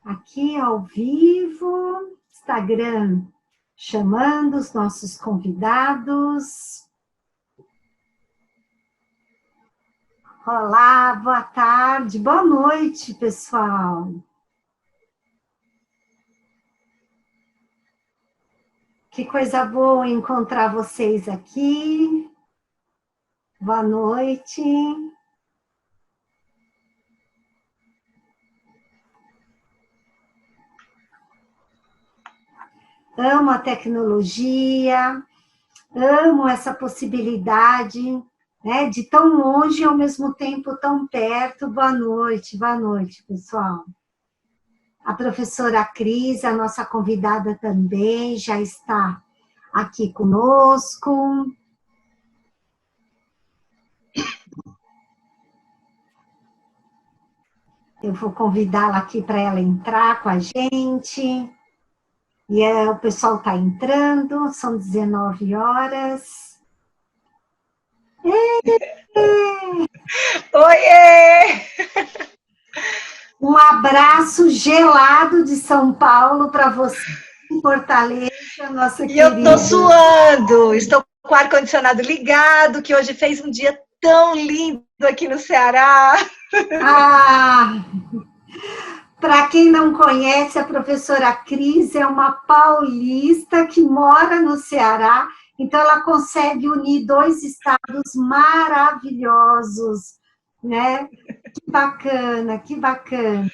aqui ao vivo, Instagram chamando os nossos convidados. Olá, boa tarde, boa noite, pessoal. Que coisa boa encontrar vocês aqui. Boa noite. Amo a tecnologia, amo essa possibilidade, né, de tão longe e ao mesmo tempo tão perto. Boa noite, pessoal. A professora Cris, a nossa convidada também, já está aqui conosco. Eu vou convidá-la aqui para ela entrar com a gente. E o pessoal está entrando, são 19 horas. Oiê! Um abraço gelado de São Paulo para você, em Fortaleza, nossa querida. E eu estou suando, estou com o ar-condicionado ligado, que hoje fez um dia tão lindo aqui no Ceará. Para quem não conhece, a professora Cris é uma paulista que mora no Ceará, então ela consegue unir dois estados maravilhosos, né? Que bacana, que bacana.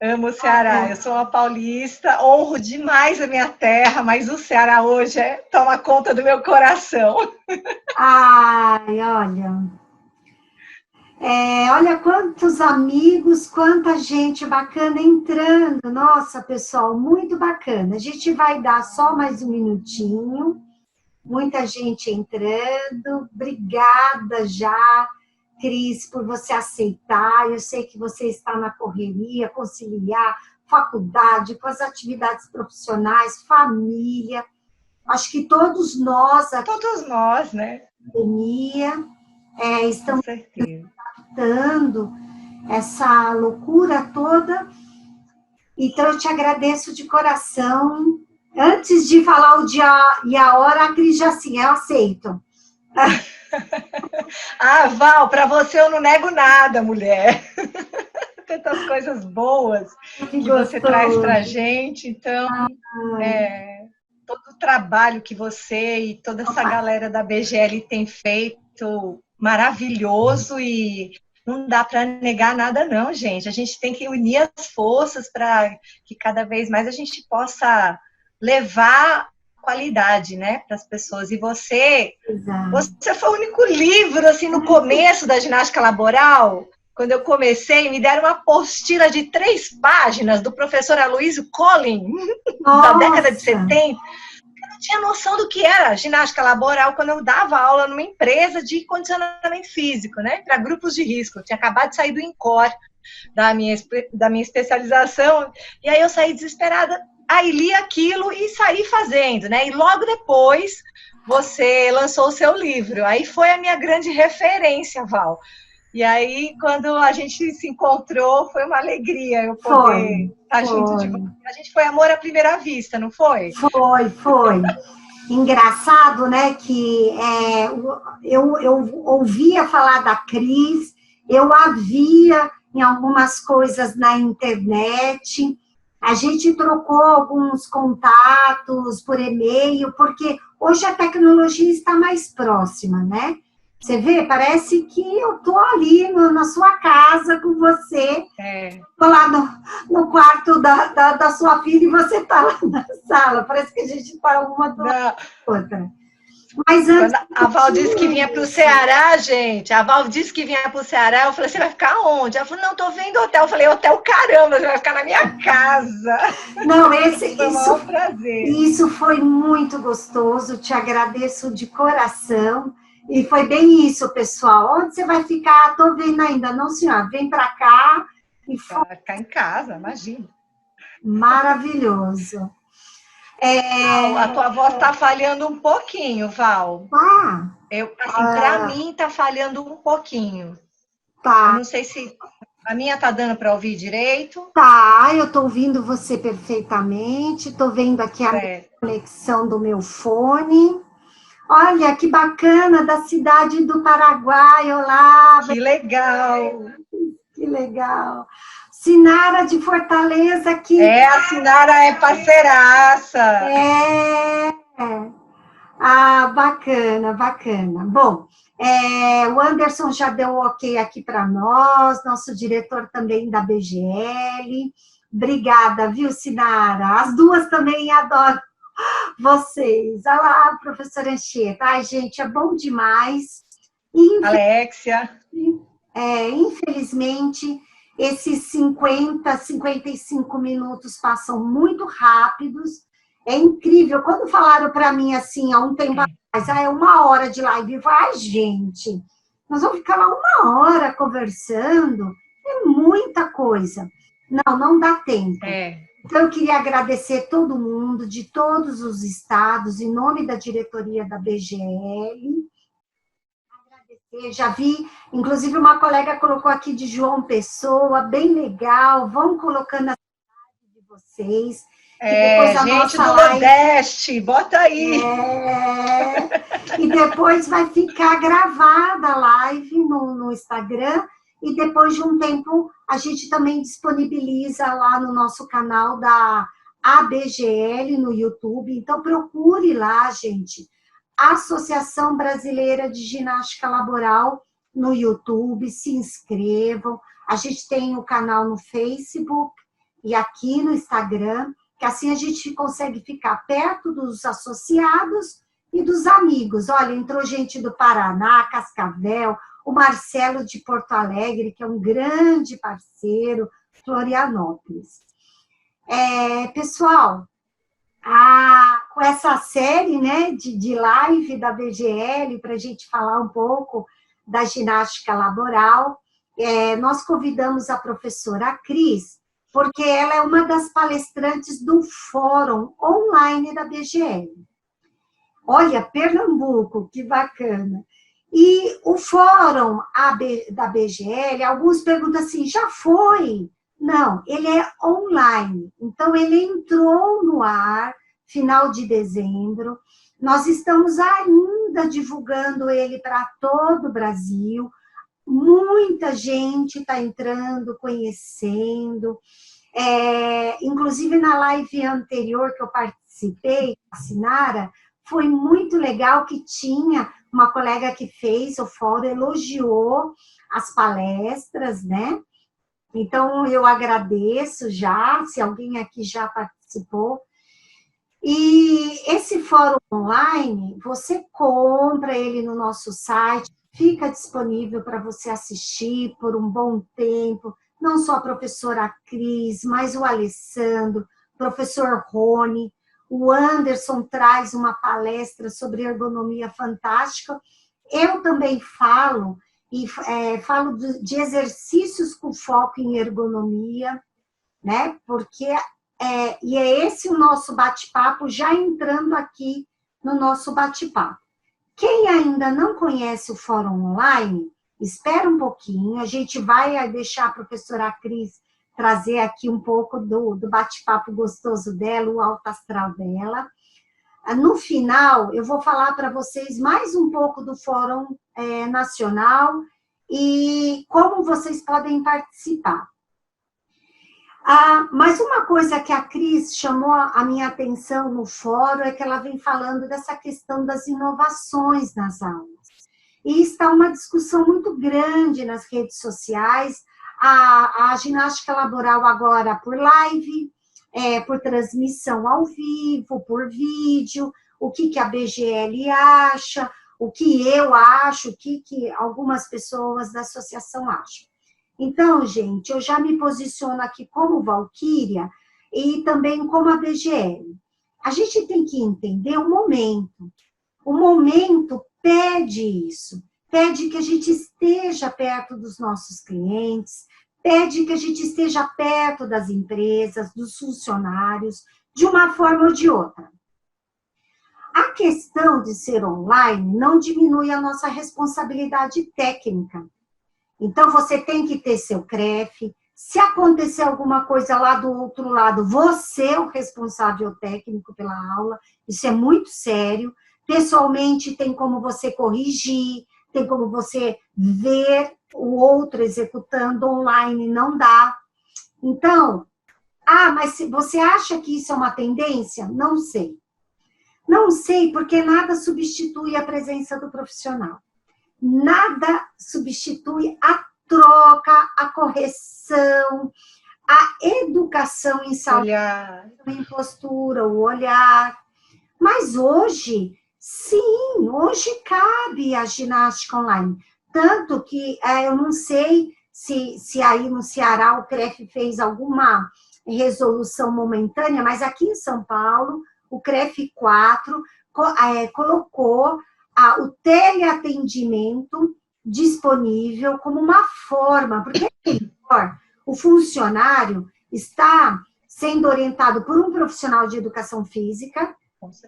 Amo o Ceará, eu sou uma paulista, honro demais a minha terra, mas o Ceará hoje toma conta do meu coração. Ai, olha quantos amigos, quanta gente bacana entrando. Nossa, pessoal, muito bacana. A gente vai dar só mais um minutinho. Muita gente entrando. Obrigada já, Cris, por você aceitar. Eu sei que você está na correria, conciliar faculdade com as atividades profissionais, família. Acho que todos nós aqui Todos nós, né? na pandemia estamos adaptando essa loucura toda. Então, eu te agradeço de coração. Antes de falar o dia e a hora, a Cris já assim, eu aceito. Val, para você eu não nego nada, mulher. Tantas coisas boas que você traz para a gente. Então, todo o trabalho que você e toda essa galera da BGL tem feito, maravilhoso, e não dá para negar nada não, gente. A gente tem que unir as forças para que cada vez mais a gente possa levar qualidade, né, para as pessoas. E você foi o único livro, assim, no começo da ginástica laboral. Quando eu comecei, me deram uma apostila de 3 páginas do professor Aloysio Collin, da década de 70. Eu não tinha noção do que era ginástica laboral quando eu dava aula numa empresa de condicionamento físico, né, para grupos de risco. Eu tinha acabado de sair do INCOR, da minha especialização, e aí eu saí desesperada, aí li aquilo e saí fazendo, né, e logo depois você lançou o seu livro. Aí foi a minha grande referência, Val. E aí, quando a gente se encontrou, foi uma alegria eu poder estar junto de você. A gente foi amor à primeira vista, não foi? Foi. Engraçado, né, que eu ouvia falar da Cris, eu a via em algumas coisas na internet, a gente trocou alguns contatos por e-mail, porque hoje a tecnologia está mais próxima, né? Você vê, parece que eu estou ali na sua casa com você, estou lá no quarto da sua filha e você está lá na sala. Parece que a gente está uma do outra. Mas antes, quando a Val disse que vinha para o Ceará, gente, a Val disse que vinha para o Ceará, eu falei, você vai ficar onde? Ela falou, não, estou vendo hotel. Eu falei, hotel caramba, você vai ficar na minha casa. Não, isso foi muito gostoso, te agradeço de coração. E foi bem isso, pessoal. Onde você vai ficar? Estou vendo ainda. Não, senhora, vem para cá. Vai ficar em casa, imagina. Maravilhoso. A tua voz está falhando um pouquinho, Val. Para mim está falhando um pouquinho. Tá. Eu não sei se... A minha tá dando para ouvir direito? Tá, eu estou ouvindo você perfeitamente, estou vendo aqui a Certo. conexão do meu fone. Olha, que bacana, da cidade do Paraguai, olá, Que legal! que legal. Sinara de Fortaleza, que É, a Sinara é parceiraça. é... Ah, bacana, bacana. Bom, o Anderson já deu um ok aqui para nós, nosso diretor também da BGL. Obrigada, viu, Sinara? As duas também adoram vocês. Olha lá, professora Anchieta. Ai, gente, é bom demais. Alexia. Infelizmente, esses 55 minutos passam muito rápidos. É incrível. Quando falaram para mim assim, há um tempo atrás, é 1 hora de live, vai, gente, nós vamos ficar lá 1 hora conversando, é muita coisa. Não dá tempo. Então, eu queria agradecer todo mundo, de todos os estados, em nome da diretoria da BGL. Já vi, inclusive uma colega colocou aqui de João Pessoa, bem legal, vão colocando a cidade de vocês. Gente do Nordeste, bota aí. E depois vai ficar gravada a live no Instagram, e depois de um tempo a gente também disponibiliza lá no nosso canal da ABGL no YouTube. Então procure lá, gente, Associação Brasileira de Ginástica Laboral no YouTube, se inscrevam. A gente tem o canal no Facebook e aqui no Instagram, que assim a gente consegue ficar perto dos associados e dos amigos. Olha, entrou gente do Paraná, Cascavel, o Marcelo de Porto Alegre, que é um grande parceiro, Florianópolis. Pessoal, com essa série, né, de live da BGL, para a gente falar um pouco da ginástica laboral, nós convidamos a professora Cris, porque ela é uma das palestrantes do fórum online da BGL. Olha, Pernambuco, que bacana. E o fórum da BGL, alguns perguntam assim, já foi? Não, ele é online. Então, ele entrou no ar, final de dezembro. Nós estamos ainda divulgando ele para todo o Brasil. Muita gente está entrando, conhecendo. Inclusive, na live anterior que eu participei, a Sinara, foi muito legal que tinha uma colega que fez o fórum, elogiou as palestras, né? Então, eu agradeço já, se alguém aqui já participou. E esse fórum online, você compra ele no nosso site, fica disponível para você assistir por um bom tempo, não só a professora Cris, mas o Alessandro, o professor Rony, o Anderson traz uma palestra sobre ergonomia fantástica. Eu também falo, falo de exercícios com foco em ergonomia, né? Porque é esse o nosso bate-papo, já entrando aqui no nosso bate-papo. Quem ainda não conhece o Fórum Online, espera um pouquinho, a gente vai deixar a professora Cris trazer aqui um pouco do bate-papo gostoso dela, o alto astral dela. No final, eu vou falar para vocês mais um pouco do Fórum Nacional e como vocês podem participar. Mas uma coisa que a Cris chamou a minha atenção no fórum é que ela vem falando dessa questão das inovações nas aulas. E está uma discussão muito grande nas redes sociais, a ginástica laboral agora por live, por transmissão ao vivo, por vídeo, o que a BGL acha, o que eu acho, o que algumas pessoas da associação acham. Então, gente, eu já me posiciono aqui como Valquíria e também como a BGL. A gente tem que entender o momento. O momento pede isso, pede que a gente esteja perto dos nossos clientes, pede que a gente esteja perto das empresas, dos funcionários, de uma forma ou de outra. A questão de ser online não diminui a nossa responsabilidade técnica. Então, você tem que ter seu CREF. Se acontecer alguma coisa lá do outro lado, você é o responsável técnico pela aula. Isso é muito sério. Pessoalmente, tem como você corrigir, tem como você ver o outro executando. Online não dá. Então, mas você acha que isso é uma tendência? Não sei. Não sei, porque nada substitui a presença do profissional. Nada substitui a troca, a correção, a educação em saúde, em postura, o olhar. Mas hoje, sim, hoje cabe a ginástica online. Tanto que eu não sei se aí no Ceará o CREF fez alguma resolução momentânea, mas aqui em São Paulo, o CREF 4 colocou o teleatendimento disponível como uma forma, porque o funcionário está sendo orientado por um profissional de educação física,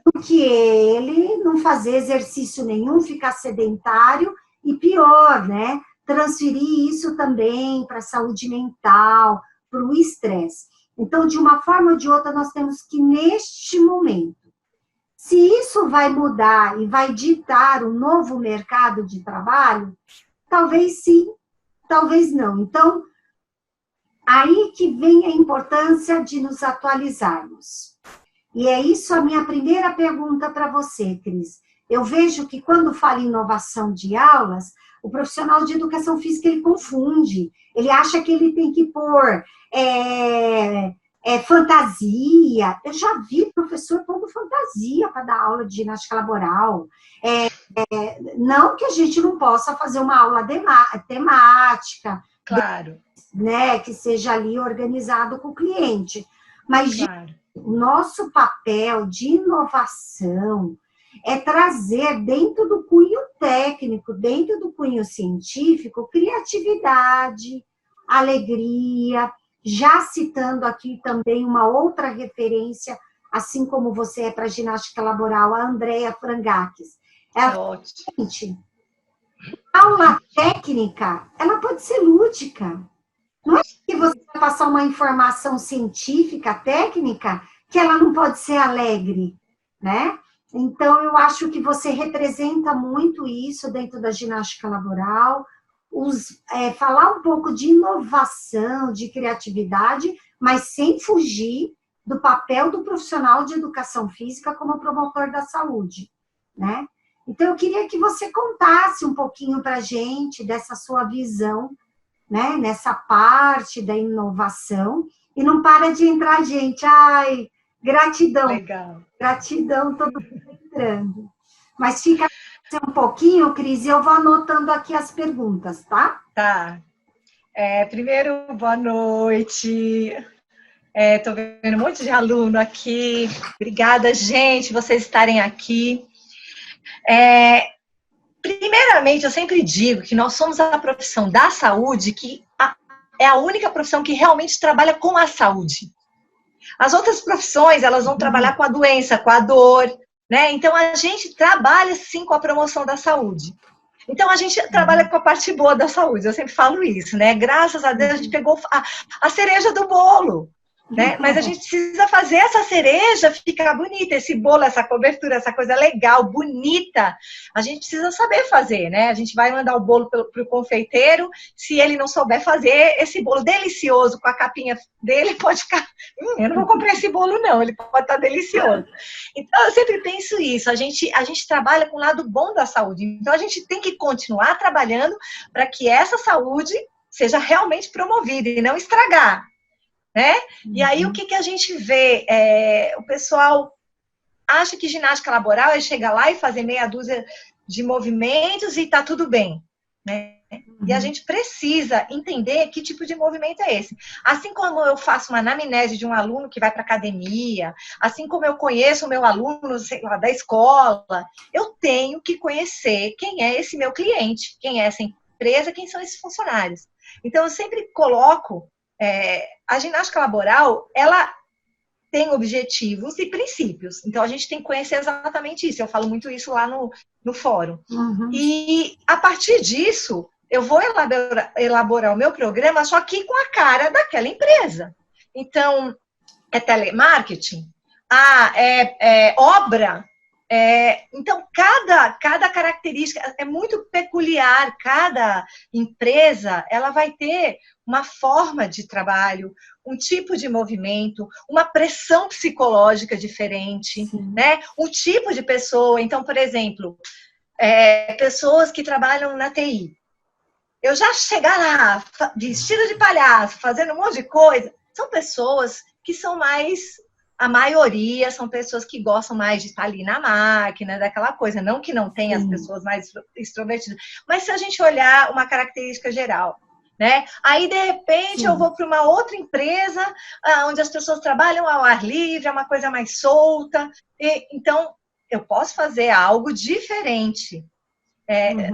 do que ele não fazer exercício nenhum, ficar sedentário, e pior, né? Transferir isso também para a saúde mental, para o estresse. Então, de uma forma ou de outra, nós temos que, neste momento, se isso vai mudar e vai ditar um novo mercado de trabalho, talvez sim, talvez não. Então, aí que vem a importância de nos atualizarmos. E é isso a minha primeira pergunta para você, Cris. Eu vejo que quando fala em inovação de aulas, o profissional de educação física, ele confunde. Ele acha que ele tem que pôr fantasia. Eu já vi professor pondo fantasia para dar aula de ginástica laboral. Não que a gente não possa fazer uma aula temática, claro, né, que seja ali organizado com o cliente. Mas claro, o nosso papel de inovação é trazer dentro do cunho técnico, dentro do cunho científico, criatividade, alegria, já citando aqui também uma outra referência, assim como você é para ginástica laboral, a Andrea Frangakis. Ótimo. A aula técnica, ela pode ser lúdica. Não é que você vai passar uma informação científica, técnica, que ela não pode ser alegre, né? Então, eu acho que você representa muito isso dentro da ginástica laboral, falar um pouco de inovação, de criatividade, mas sem fugir do papel do profissional de educação física como promotor da saúde, né? Então, eu queria que você contasse um pouquinho para a gente dessa sua visão, né, nessa parte da inovação, e não para de entrar gente. Ai, gratidão. Legal. Gratidão, todo mundo entrando. Mas fica um pouquinho, Cris, e eu vou anotando aqui as perguntas, tá? Tá. Primeiro, boa noite. Estou vendo um monte de aluno aqui. Obrigada, gente, vocês estarem aqui. Primeiramente, eu sempre digo que nós somos a profissão da saúde que é a única profissão que realmente trabalha com a saúde. As outras profissões, elas vão trabalhar com a doença, com a dor, né? Então, a gente trabalha, sim, com a promoção da saúde. Então, a gente trabalha com a parte boa da saúde, eu sempre falo isso, né? Graças a Deus, a gente pegou a cereja do bolo, né? Mas a gente precisa fazer essa cereja ficar bonita, esse bolo, essa cobertura, essa coisa legal, bonita. A gente precisa saber fazer, né? A gente vai mandar o bolo para o confeiteiro, se ele não souber fazer esse bolo delicioso com a capinha dele, pode ficar... eu não vou comprar esse bolo não, ele pode estar delicioso. Então, eu sempre penso isso, a gente trabalha com o lado bom da saúde, então a gente tem que continuar trabalhando para que essa saúde seja realmente promovida e não estragar. Né? E aí, o que a gente vê? O pessoal acha que ginástica laboral é chegar lá e fazer meia dúzia de movimentos e tá tudo bem, né? E a gente precisa entender que tipo de movimento é esse. Assim como eu faço uma anamnese de um aluno que vai para academia, assim como eu conheço o meu aluno, sei lá, da escola, eu tenho que conhecer quem é esse meu cliente, quem é essa empresa, quem são esses funcionários. Então, eu sempre coloco a ginástica laboral, ela tem objetivos e princípios. Então, a gente tem que conhecer exatamente isso. Eu falo muito isso lá no fórum. E, a partir disso, eu vou elaborar o meu programa, só que com a cara daquela empresa. Então, é telemarketing? É obra? Então, cada característica é muito peculiar. Cada empresa ela vai ter uma forma de trabalho, um tipo de movimento, uma pressão psicológica diferente, né? Um tipo de pessoa. Então, por exemplo, pessoas que trabalham na TI. Eu já chegar lá, vestido de palhaço, fazendo um monte de coisa, são pessoas que são mais... A maioria são pessoas que gostam mais de estar ali na máquina, daquela coisa. Não que não tenha as pessoas mais extrovertidas, mas se a gente olhar uma característica geral, né? Aí, de repente, eu vou para uma outra empresa onde as pessoas trabalham ao ar livre, é uma coisa mais solta. Então, eu posso fazer algo diferente.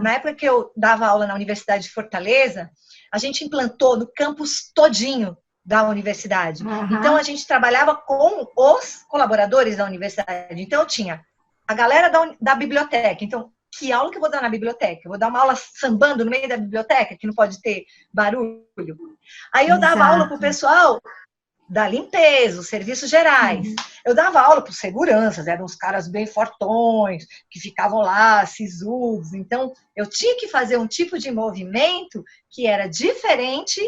Na época que eu dava aula na Universidade de Fortaleza, a gente implantou no campus todinho da universidade. Então, a gente trabalhava com os colaboradores da universidade. Então, eu tinha a galera da biblioteca. Então, que aula que eu vou dar na biblioteca? Eu vou dar uma aula sambando no meio da biblioteca, que não pode ter barulho. Aí, eu dava aula para o pessoal da limpeza, os serviços gerais. Eu dava aula para os seguranças, eram uns caras bem fortões, que ficavam lá, sisudos. Então, eu tinha que fazer um tipo de movimento que era diferente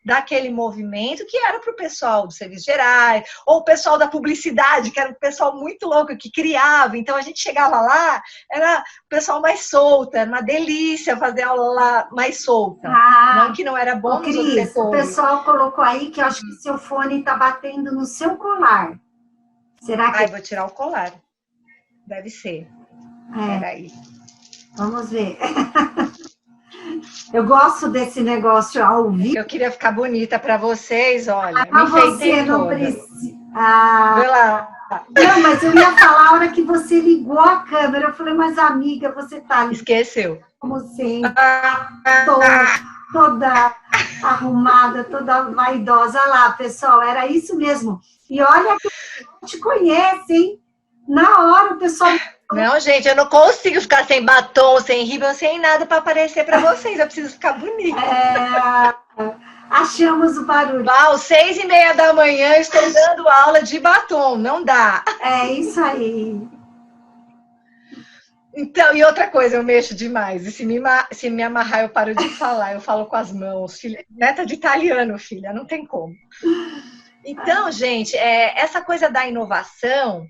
daquele movimento que era para o pessoal dos serviços gerais, ou o pessoal da publicidade, que era um pessoal muito louco, que criava. Então, a gente chegava lá, era o pessoal mais solto, era uma delícia fazer aula lá mais solta. Não que não era bom nos outros setores. O pessoal colocou aí que eu acho que seu fone está batendo no seu colar. Será que... vou tirar o colar. Deve ser. Peraí. Vamos ver. Eu gosto desse negócio ao vivo. Eu queria ficar bonita para vocês, olha. Você não precisa. Vê lá. Não, mas eu ia falar a hora que você ligou a câmera. Eu falei, mas amiga, você tá ali. Esqueceu. Como sempre. Toda arrumada, toda vaidosa. Olha lá, pessoal, era isso mesmo. E olha que eu te conheço, hein? Na hora o pessoal... Não, gente, eu não consigo ficar sem batom, sem rímel, sem nada para aparecer para vocês. Eu preciso ficar bonita. Achamos o barulho. 6h30 da manhã, estou dando aula de batom. Não dá. É isso aí. Então, e outra coisa, eu mexo demais. E se me amarrar, eu paro de falar. Eu falo com as mãos. Filha, neta de italiano, filha, não tem como. Então, gente, essa coisa da inovação...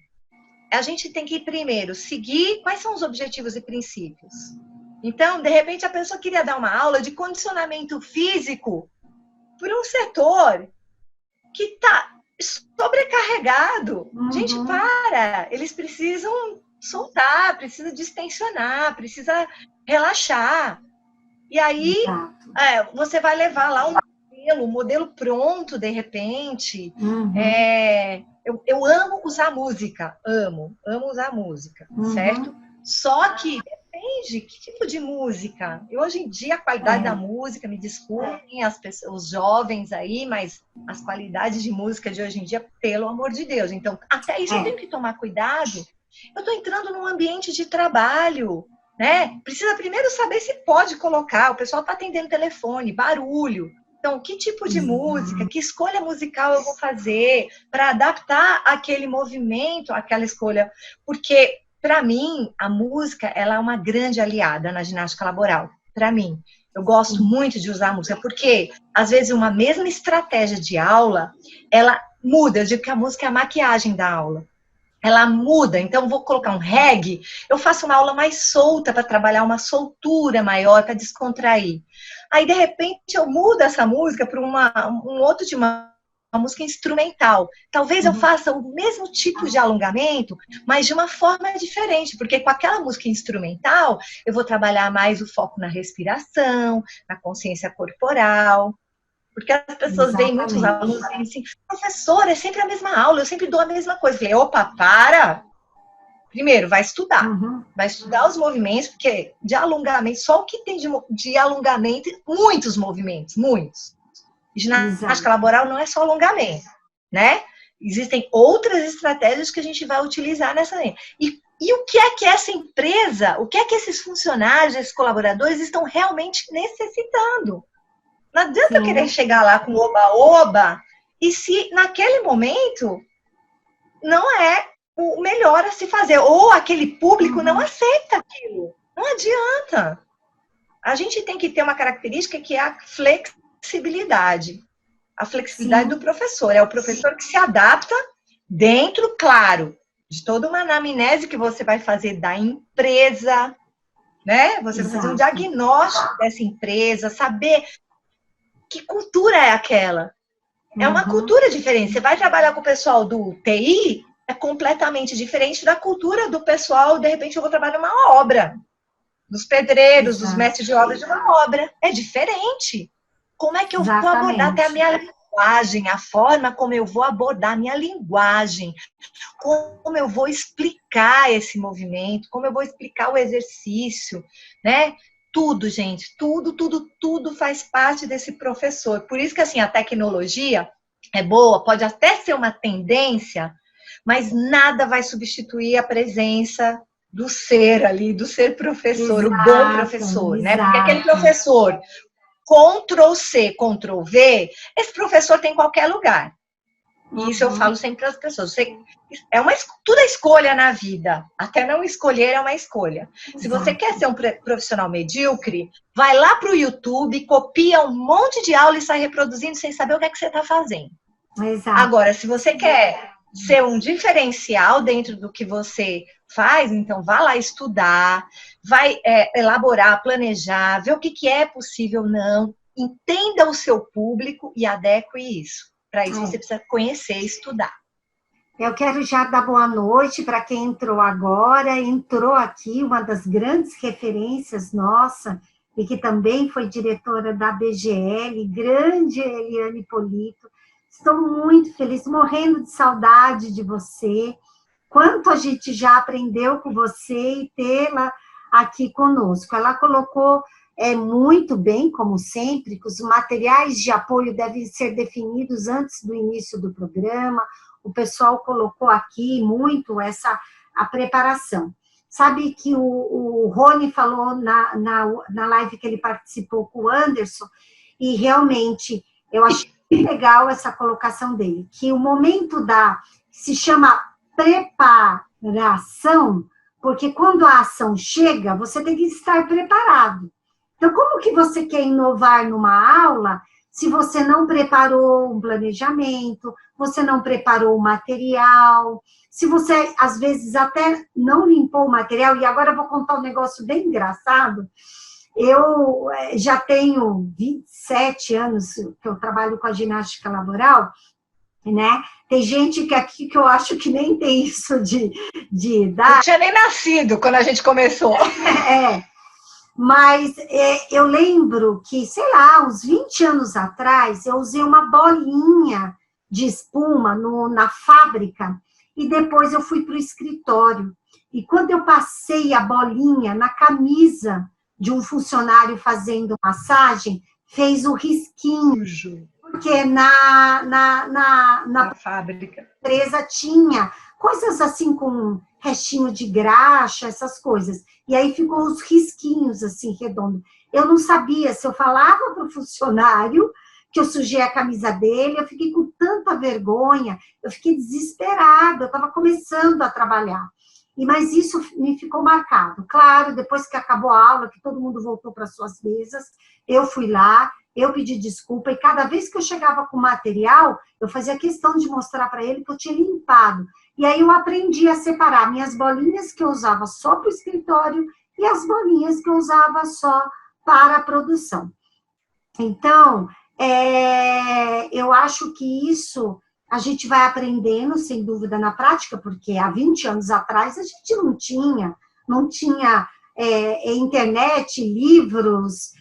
A gente tem que, primeiro, seguir quais são os objetivos e princípios. Então, de repente, a pessoa queria dar uma aula de condicionamento físico para um setor que está sobrecarregado. Gente, para! Eles precisam soltar, precisa distensionar, precisa relaxar. E aí, você vai levar lá um modelo pronto, de repente. Eu amo usar música, amo usar música, certo? Só que depende que tipo de música. E hoje em dia a qualidade da música, me desculpem os jovens aí, mas as qualidades de música de hoje em dia, pelo amor de Deus. Então, até isso eu tenho que tomar cuidado. Eu estou entrando num ambiente de trabalho, né? Precisa primeiro saber se pode colocar. O pessoal está atendendo telefone, barulho. Então, que tipo de música, que escolha musical eu vou fazer para adaptar aquele movimento, aquela escolha? Porque, para mim, a música ela é uma grande aliada na ginástica laboral. Para mim, eu gosto muito de usar a música, porque, às vezes, uma mesma estratégia de aula, ela muda. Eu digo que a música é a maquiagem da aula. Ela muda, então vou colocar um reggae, eu faço uma aula mais solta para trabalhar uma soltura maior, para descontrair. Aí, de repente, eu mudo essa música para um outro de uma música instrumental. Talvez eu faça o mesmo tipo de alongamento, mas de uma forma diferente, porque com aquela música instrumental, eu vou trabalhar mais o foco na respiração, na consciência corporal. Porque as pessoas veem muitos alunos e assim, professor, é sempre a mesma aula, eu sempre dou a mesma coisa. Eu falei, opa, para! Primeiro, vai estudar. Vai estudar os movimentos, porque de alongamento, só o que tem de alongamento, muitos movimentos, muitos. Ginástica laboral não é só alongamento, né? Existem outras estratégias que a gente vai utilizar nessa linha. E E o que é essa empresa, o que é que esses funcionários, esses colaboradores estão realmente necessitando? Não adianta eu querer chegar lá com oba-oba e se naquele momento não é o melhor a se fazer, ou aquele público não aceita aquilo. Não adianta. A gente tem que ter uma característica que é a flexibilidade. A flexibilidade do professor. É o professor que se adapta dentro, claro, de toda uma anamnese que você vai fazer da empresa, né? Você vai fazer um diagnóstico dessa empresa, saber que cultura é aquela. É uma cultura diferente. Você vai trabalhar com o pessoal do TI, é completamente diferente da cultura do pessoal, de repente eu vou trabalhar numa obra. Dos pedreiros, dos mestres de obras de uma obra. É diferente. Como é que eu vou abordar até a minha linguagem, a forma como eu vou abordar a minha linguagem, como eu vou explicar esse movimento, como eu vou explicar o exercício, né? Tudo, gente, tudo faz parte desse professor. Por isso que, assim, a tecnologia é boa, pode até ser uma tendência, mas nada vai substituir a presença do ser ali, do ser professor, o bom professor, né? Porque aquele professor Ctrl+C, Ctrl+V, esse professor tem em qualquer lugar. E isso eu falo sempre para as pessoas. Tudo é escolha na vida. Até não escolher é uma escolha. Se você quer ser um profissional medíocre, vai lá para o YouTube, copia um monte de aula e sai reproduzindo sem saber o que é que você está fazendo. Agora, se você quer ser um diferencial dentro do que você faz, então vá lá estudar, vai elaborar, planejar, ver o que é possível ou não, entenda o seu público e adeque isso. Para isso você precisa conhecer e estudar. Eu quero já dar boa noite para quem entrou agora. Entrou aqui uma das grandes referências nossa, e que também foi diretora da BGL, grande Eliane Polito. Estou muito feliz, morrendo de saudade de você. Quanto a gente já aprendeu com você e tê-la aqui conosco. Ela colocou muito bem, como sempre, que os materiais de apoio devem ser definidos antes do início do programa. O pessoal colocou aqui muito a preparação. Sabe que o Rony falou na live que ele participou com o Anderson, e realmente eu achei legal essa colocação dele, que o momento se chama preparação, porque quando a ação chega, você tem que estar preparado. Então, como que você quer inovar numa aula se você não preparou um planejamento, você não preparou o material, se você, às vezes, até não limpou o material? E agora eu vou contar um negócio bem engraçado. Eu já tenho 27 anos que eu trabalho com a ginástica laboral, né? Tem gente aqui que eu acho que nem tem isso de idade. Não tinha nem nascido quando a gente começou. Mas eu lembro que, sei lá, uns 20 anos atrás, eu usei uma bolinha de espuma na fábrica e depois eu fui para o escritório. E quando eu passei a bolinha na camisa de um funcionário fazendo massagem, fez o risquinho. Porque na fábrica, empresa tinha coisas assim com restinho de graxa, essas coisas. E aí ficou os risquinhos assim, redondos. Eu não sabia se eu falava para o funcionário que eu sujei a camisa dele, eu fiquei com tanta vergonha, eu fiquei desesperada, eu estava começando a trabalhar. Mas isso me ficou marcado. Claro, depois que acabou a aula, que todo mundo voltou para suas mesas, eu fui lá, eu pedi desculpa, e cada vez que eu chegava com material, eu fazia questão de mostrar para ele que eu tinha limpado. E aí eu aprendi a separar minhas bolinhas que eu usava só para o escritório e as bolinhas que eu usava só para a produção. Então, eu acho que isso a gente vai aprendendo, sem dúvida, na prática, porque há 20 anos atrás a gente não tinha internet, livros,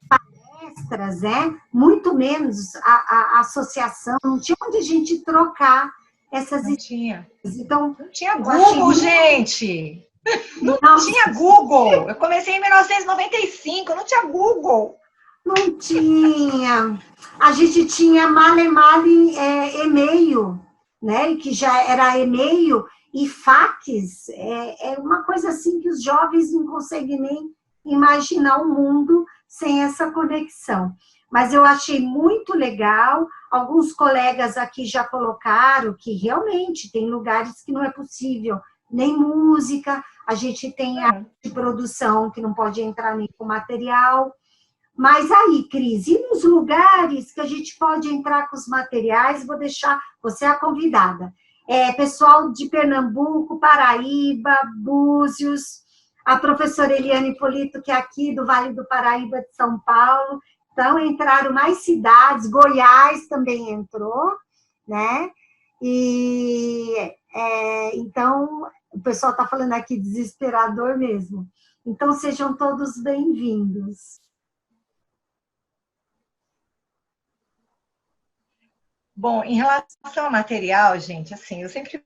palestras, né? Muito menos a associação, não tinha onde a gente trocar essas ideias. Então, não tinha Google, gente! Não tinha Google! Eu comecei em 1995, não tinha Google! Não tinha. A gente tinha male e-mail, né? Que já era e-mail, E FAQs é uma coisa assim que os jovens não conseguem nem imaginar o mundo sem essa conexão. Mas eu achei muito legal, alguns colegas aqui já colocaram que realmente tem lugares que não é possível, nem música, a gente tem a de produção que não pode entrar nem com material. Mas aí, Cris, e nos lugares que a gente pode entrar com os materiais, vou deixar, você é a convidada. Pessoal de Pernambuco, Paraíba, Búzios, a professora Eliane Polito, que é aqui do Vale do Paraíba de São Paulo. Então, entraram mais cidades, Goiás também entrou, né? Então, o pessoal está falando aqui desesperador mesmo. Então, sejam todos bem-vindos. Bom, em relação ao material, gente, assim, eu sempre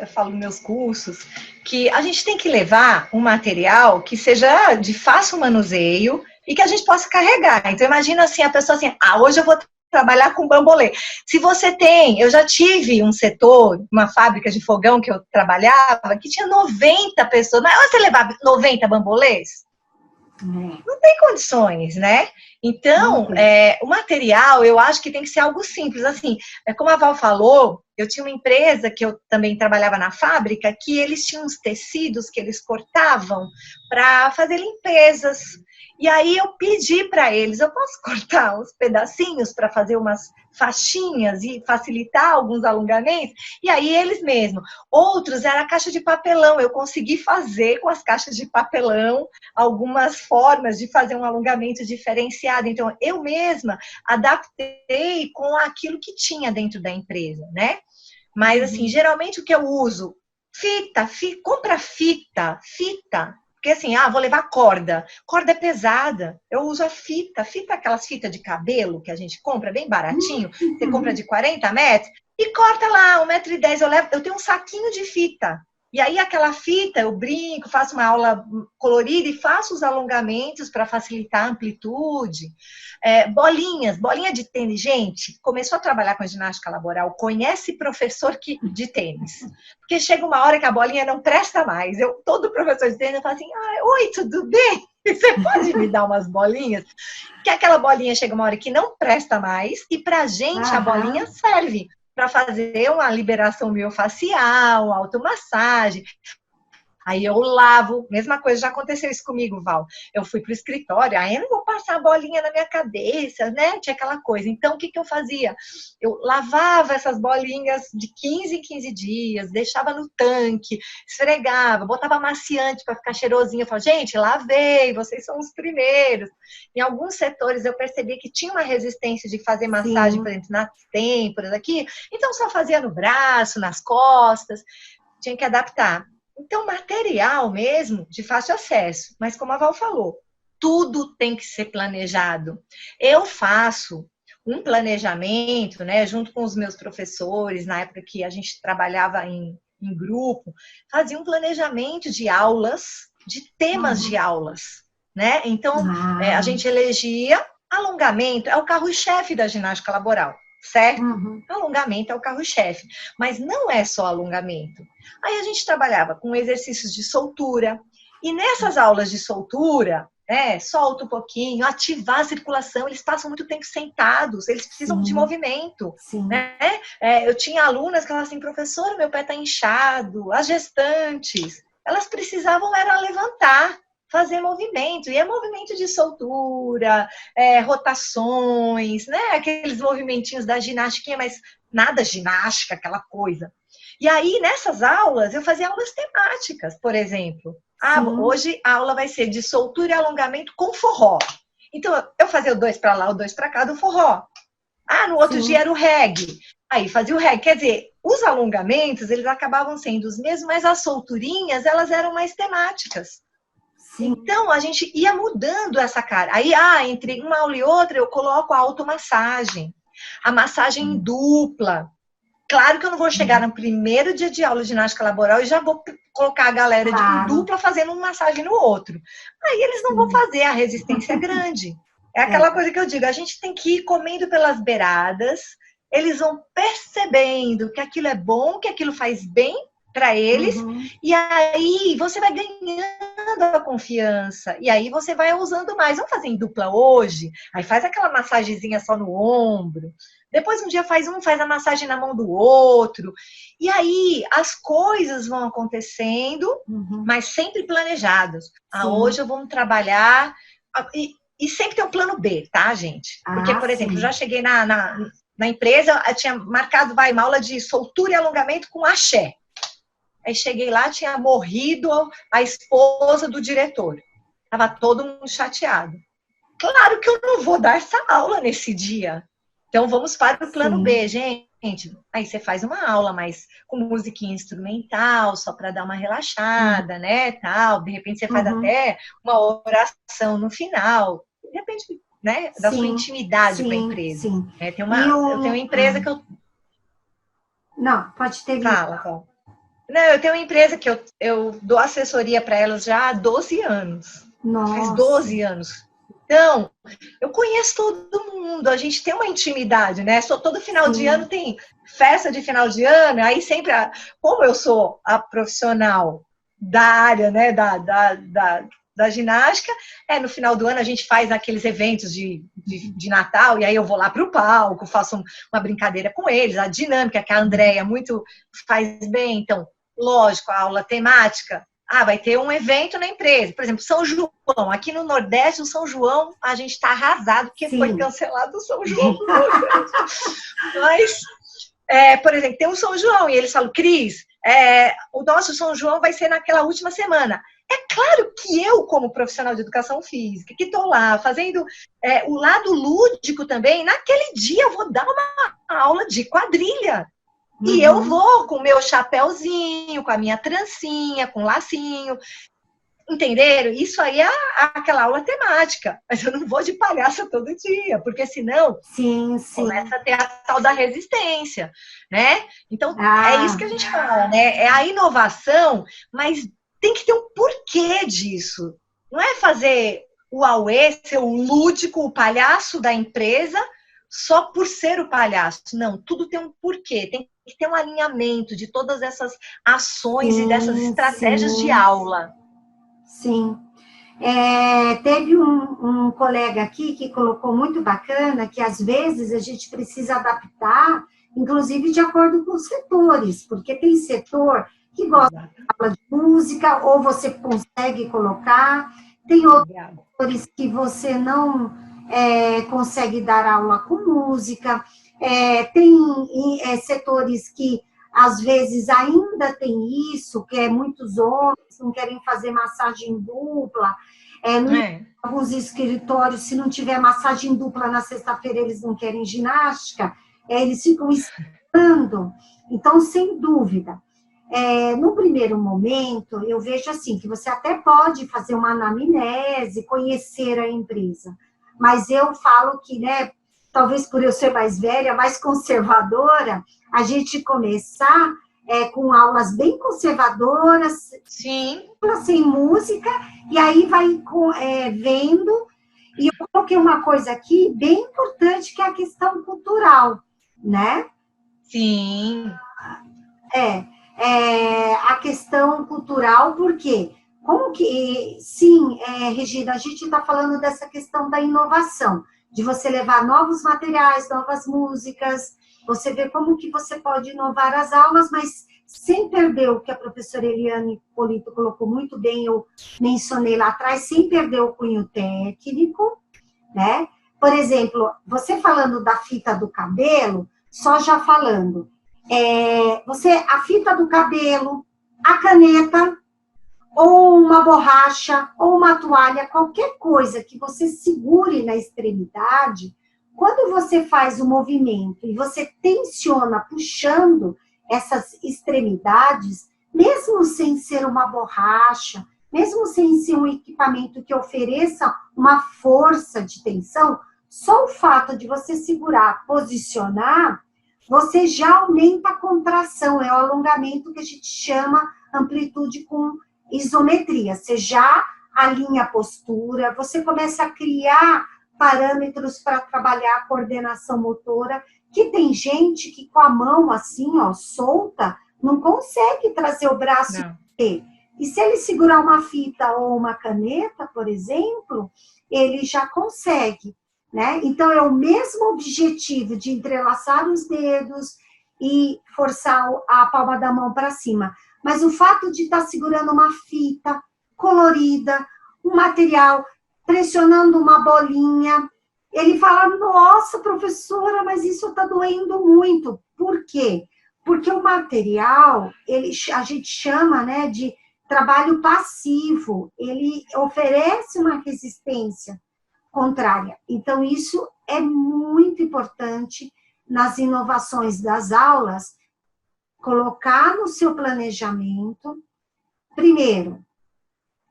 falo nos meus cursos que a gente tem que levar um material que seja de fácil manuseio e que a gente possa carregar. Então, imagina assim, a pessoa assim, hoje eu vou trabalhar com bambolê. Se você tem, eu já tive um setor, uma fábrica de fogão que eu trabalhava, que tinha 90 pessoas, mas você levar 90 bambolês? Não tem condições, né? Então, o material, eu acho que tem que ser algo simples. Assim, como a Val falou, eu tinha uma empresa que eu também trabalhava na fábrica, que eles tinham uns tecidos que eles cortavam para fazer limpezas. E aí eu pedi para eles, eu posso cortar uns pedacinhos para fazer umas faixinhas e facilitar alguns alongamentos? E aí eles mesmos. Outros era a caixa de papelão, eu consegui fazer com as caixas de papelão algumas formas de fazer um alongamento diferenciado. Então, eu mesma adaptei com aquilo que tinha dentro da empresa, né? Mas, assim, geralmente o que eu uso? Compra fita. Porque assim, vou levar corda. Corda é pesada. Eu uso a fita. Fita, aquelas fitas de cabelo que a gente compra bem baratinho. Você compra de 40 metros e corta lá 1,10 m. Eu tenho um saquinho de fita. E aí aquela fita, eu brinco, faço uma aula colorida e faço os alongamentos para facilitar a amplitude. Bolinha de tênis. Gente, começou a trabalhar com ginástica laboral, conhece professor de tênis. Porque chega uma hora que a bolinha não presta mais. Todo professor de tênis fala assim, oi, tudo bem? Você pode me dar umas bolinhas? Porque aquela bolinha chega uma hora que não presta mais e pra gente a bolinha serve para fazer uma liberação miofascial, automassagem. Aí eu lavo, mesma coisa, já aconteceu isso comigo, Val. Eu fui pro escritório, aí eu não vou passar a bolinha na minha cabeça, né? Tinha aquela coisa. Então, o que eu fazia? Eu lavava essas bolinhas de 15 em 15 dias, deixava no tanque, esfregava, botava amaciante para ficar cheirosinho. Eu falava, gente, lavei, vocês são os primeiros. Em alguns setores eu percebi que tinha uma resistência de fazer massagem, por exemplo, nas têmporas aqui, então só fazia no braço, nas costas, tinha que adaptar. Então, material mesmo, de fácil acesso. Mas como a Val falou, tudo tem que ser planejado. Eu faço um planejamento, né, junto com os meus professores, na época que a gente trabalhava em grupo, fazia um planejamento de aulas, de temas de aulas, né? Então, a gente elegia alongamento, é o carro-chefe da ginástica laboral. Certo? Alongamento é o carro-chefe, mas não é só alongamento. Aí a gente trabalhava com exercícios de soltura, e nessas aulas de soltura, solta um pouquinho, ativar a circulação, eles passam muito tempo sentados, eles precisam de movimento. Né? Eu tinha alunas que falavam assim, professora, meu pé está inchado, as gestantes, elas precisavam era levantar, fazer movimento, e é movimento de soltura, rotações, né? Aqueles movimentinhos da ginástica, mas nada ginástica, aquela coisa. E aí, nessas aulas, eu fazia aulas temáticas, por exemplo. Hoje a aula vai ser de soltura e alongamento com forró. Então, eu fazia o 2 para lá, o 2 para cá do forró. No outro dia era o reggae. Aí fazia o reggae. Quer dizer, os alongamentos, eles acabavam sendo os mesmos, mas as solturinhas, elas eram mais temáticas. Então, a gente ia mudando essa cara. Aí, entre uma aula e outra, eu coloco a automassagem. A massagem dupla. Claro que eu não vou chegar no primeiro dia de aula de ginástica laboral e já vou colocar a galera de dupla fazendo uma massagem no outro. Aí eles não vão fazer, a resistência é grande. É aquela coisa que eu digo, a gente tem que ir comendo pelas beiradas, eles vão percebendo que aquilo é bom, que aquilo faz bem, para eles, e aí você vai ganhando a confiança, e aí você vai usando mais. Vamos fazer em dupla hoje? Aí faz aquela massagenzinha só no ombro, depois um dia faz a massagem na mão do outro, e aí as coisas vão acontecendo, mas sempre planejados. Hoje eu vou trabalhar, e sempre tem um plano B, tá, gente? Porque, por exemplo, eu já cheguei na empresa, eu tinha marcado uma aula de soltura e alongamento com axé. Aí cheguei lá, tinha morrido a esposa do diretor. Estava todo mundo chateado. Claro que eu não vou dar essa aula nesse dia. Então, vamos para o plano B, gente. Aí você faz uma aula, mas com musiquinha instrumental, só para dar uma relaxada, né, tal. De repente, você faz até uma oração no final. De repente, né, da sua intimidade com a empresa. Eu tenho uma empresa que eu... Não, pode terminar. Fala. Não, eu tenho uma empresa que eu dou assessoria para elas já há 12 anos. Nossa. Faz 12 anos. Então, eu conheço todo mundo, a gente tem uma intimidade, né? Todo final de ano tem festa de final de ano, aí sempre, como eu sou a profissional da área, né, da ginástica, no final do ano a gente faz aqueles eventos de Natal, e aí eu vou lá para o palco, faço uma brincadeira com eles, a dinâmica que a Andréia muito faz bem, então, lógico, a aula temática, vai ter um evento na empresa, por exemplo, São João, aqui no Nordeste, o São João, a gente está arrasado, porque foi cancelado o São João. Mas, por exemplo, tem um São João, e eles falam, Cris, o nosso São João vai ser naquela última semana. É claro que eu, como profissional de educação física, que estou lá fazendo o lado lúdico também, naquele dia eu vou dar uma aula de quadrilha. E eu vou com o meu chapéuzinho, com a minha trancinha, com lacinho. Entenderam? Isso aí é aquela aula temática. Mas eu não vou de palhaça todo dia, porque senão começa a ter a tal da resistência, né? Então, é isso que a gente fala, né? É a inovação, mas tem que ter um porquê disso. Não é fazer o auê, ser o lúdico, o palhaço da empresa, só por ser o palhaço. Não, tudo tem um porquê. Tem que ter um alinhamento de todas essas ações e dessas estratégias de aula. Sim. Teve um colega aqui que colocou muito bacana que, às vezes, a gente precisa adaptar, inclusive de acordo com os setores, porque tem setor que gosta de aula de música, ou você consegue colocar, tem outros setores que você não consegue dar aula com música, tem setores que, às vezes, ainda tem isso, que muitos homens não querem fazer massagem dupla, alguns escritórios, se não tiver massagem dupla na sexta-feira, eles não querem ginástica, eles ficam esperando. Então, sem dúvida, no primeiro momento, eu vejo assim, que você até pode fazer uma anamnese, conhecer a empresa, mas eu falo que, né, talvez por eu ser mais velha, mais conservadora, a gente começar com aulas bem conservadoras, sem música, e aí vai vendo. E eu coloquei uma coisa aqui bem importante, que é a questão cultural, né? Sim. A questão cultural, porque como que... Sim, Regina, a gente está falando dessa questão da inovação, de você levar novos materiais, novas músicas, você vê como que você pode inovar as aulas, mas sem perder o que a professora Eliane Polito colocou muito bem, eu mencionei lá atrás, sem perder o cunho técnico, né? Por exemplo, você falando da fita do cabelo, só já falando, a fita do cabelo, a caneta, ou uma borracha, ou uma toalha, qualquer coisa que você segure na extremidade, quando você faz o movimento e você tensiona puxando essas extremidades, mesmo sem ser uma borracha, mesmo sem ser um equipamento que ofereça uma força de tensão, só o fato de você segurar, posicionar, você já aumenta a contração, é o alongamento que a gente chama amplitude com isometria. Você já alinha a postura, você começa a criar parâmetros para trabalhar a coordenação motora, que tem gente que com a mão assim, ó, solta, não consegue trazer o braço Não. e se ele segurar uma fita ou uma caneta, por exemplo, ele já consegue, né? Então, é o mesmo objetivo de entrelaçar os dedos e forçar a palma da mão para cima. Mas o fato de estar segurando uma fita colorida, um material, pressionando uma bolinha, ele fala, nossa, professora, mas isso está doendo muito. Por quê? Porque o material, a gente chama, né, de trabalho passivo, ele oferece uma resistência contrária. Então, isso é muito importante nas inovações das aulas, colocar no seu planejamento, primeiro,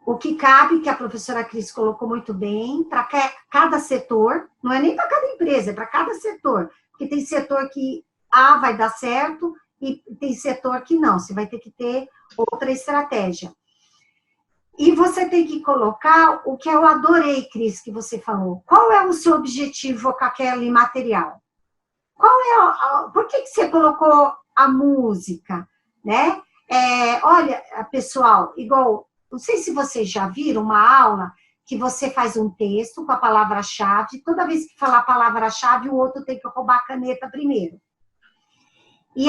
o que cabe, que a professora Cris colocou muito bem, para cada setor, não é nem para cada empresa, é para cada setor, porque tem setor que A vai dar certo e tem setor que não, você vai ter que ter outra estratégia. E você tem que colocar o que eu adorei, Cris, que você falou. Qual é o seu objetivo com aquele material? Por que você colocou a música, né? Olha, pessoal, igual, não sei se vocês já viram uma aula que você faz um texto com a palavra-chave, toda vez que falar a palavra-chave, o outro tem que roubar a caneta primeiro. E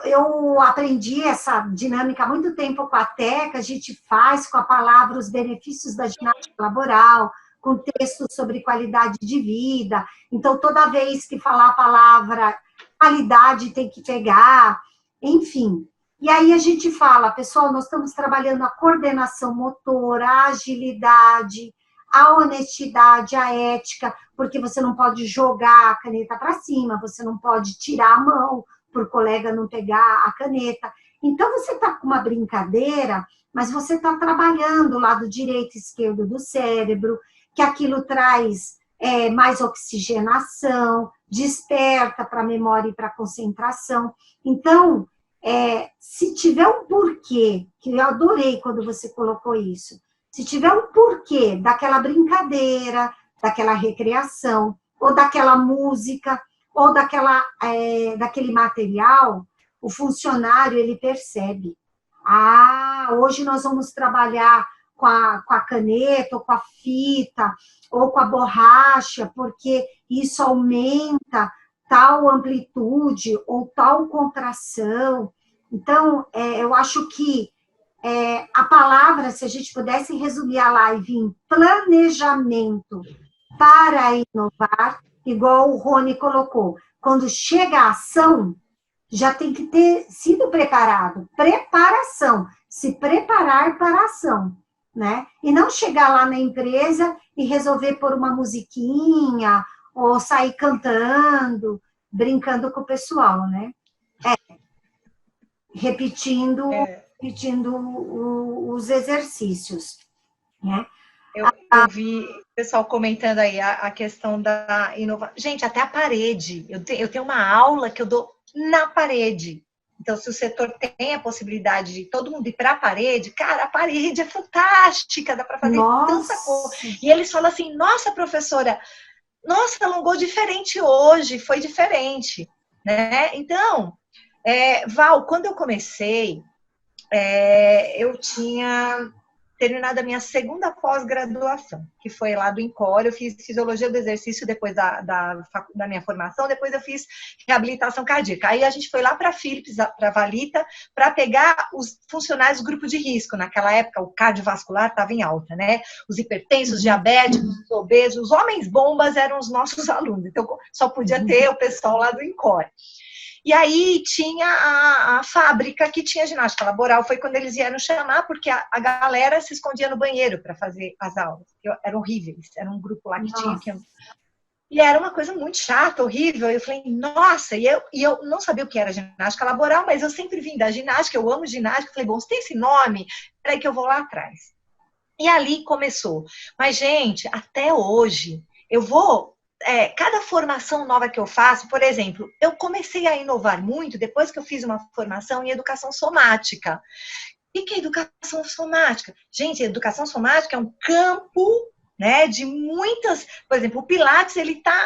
eu aprendi essa dinâmica há muito tempo com a Teca, a gente faz com a palavra os benefícios da ginástica laboral, com textos sobre qualidade de vida. Então, toda vez que falar a palavra qualidade, tem que pegar, enfim. E aí a gente fala, pessoal, nós estamos trabalhando a coordenação motora, a agilidade, a honestidade, a ética, porque você não pode jogar a caneta para cima, você não pode tirar a mão, para o colega não pegar a caneta. Então, você está com uma brincadeira, mas você está trabalhando o lado direito e esquerdo do cérebro, que aquilo traz mais oxigenação, desperta para a memória e para a concentração. Então, se tiver um porquê, que eu adorei quando você colocou isso, se tiver um porquê daquela brincadeira, daquela recreação, ou daquela música, ou daquele material, o funcionário, ele percebe. Hoje nós vamos trabalhar com a caneta, ou com a fita, ou com a borracha, porque isso aumenta tal amplitude, ou tal contração. Então, eu acho que a palavra, se a gente pudesse resumir a live em planejamento para inovar, igual o Rony colocou, quando chega a ação, já tem que ter sido preparado. Preparação, se preparar para a ação, né? E não chegar lá na empresa e resolver pôr uma musiquinha, ou sair cantando, brincando com o pessoal, né? Repetindo os exercícios, né? Eu vi o pessoal comentando aí a questão da inovação. Gente, até a parede. Eu tenho uma aula que eu dou na parede. Então, se o setor tem a possibilidade de todo mundo ir para a parede, cara, a parede é fantástica, dá para fazer tanta coisa. E eles falam assim, nossa, professora, nossa, alongou diferente hoje, foi diferente, né? Então, Val, quando eu comecei, eu tinha terminado a minha segunda pós-graduação, que foi lá do INCOR. Eu fiz fisiologia do exercício depois da minha formação, depois eu fiz reabilitação cardíaca. Aí a gente foi lá para a Philips, para a Valita, para pegar os funcionários do grupo de risco. Naquela época, o cardiovascular estava em alta, né? Os hipertensos, diabéticos, os obesos, os homens bombas eram os nossos alunos. Então, só podia ter o pessoal lá do INCOR. E aí tinha a fábrica que tinha ginástica laboral, foi quando eles vieram chamar, porque a galera se escondia no banheiro para fazer as aulas. Eram horríveis, era um grupo lá que tinha... E era uma coisa muito chata, horrível. Eu falei, nossa, e eu não sabia o que era ginástica laboral, mas eu sempre vim da ginástica, eu amo ginástica. Eu falei, bom, você tem esse nome? Peraí que eu vou lá atrás. E ali começou. Mas, gente, até hoje, eu vou... cada formação nova que eu faço, por exemplo, eu comecei a inovar muito depois que eu fiz uma formação em educação somática. O que é educação somática? Gente, educação somática é um campo, né, de muitas... Por exemplo, o Pilates, ele está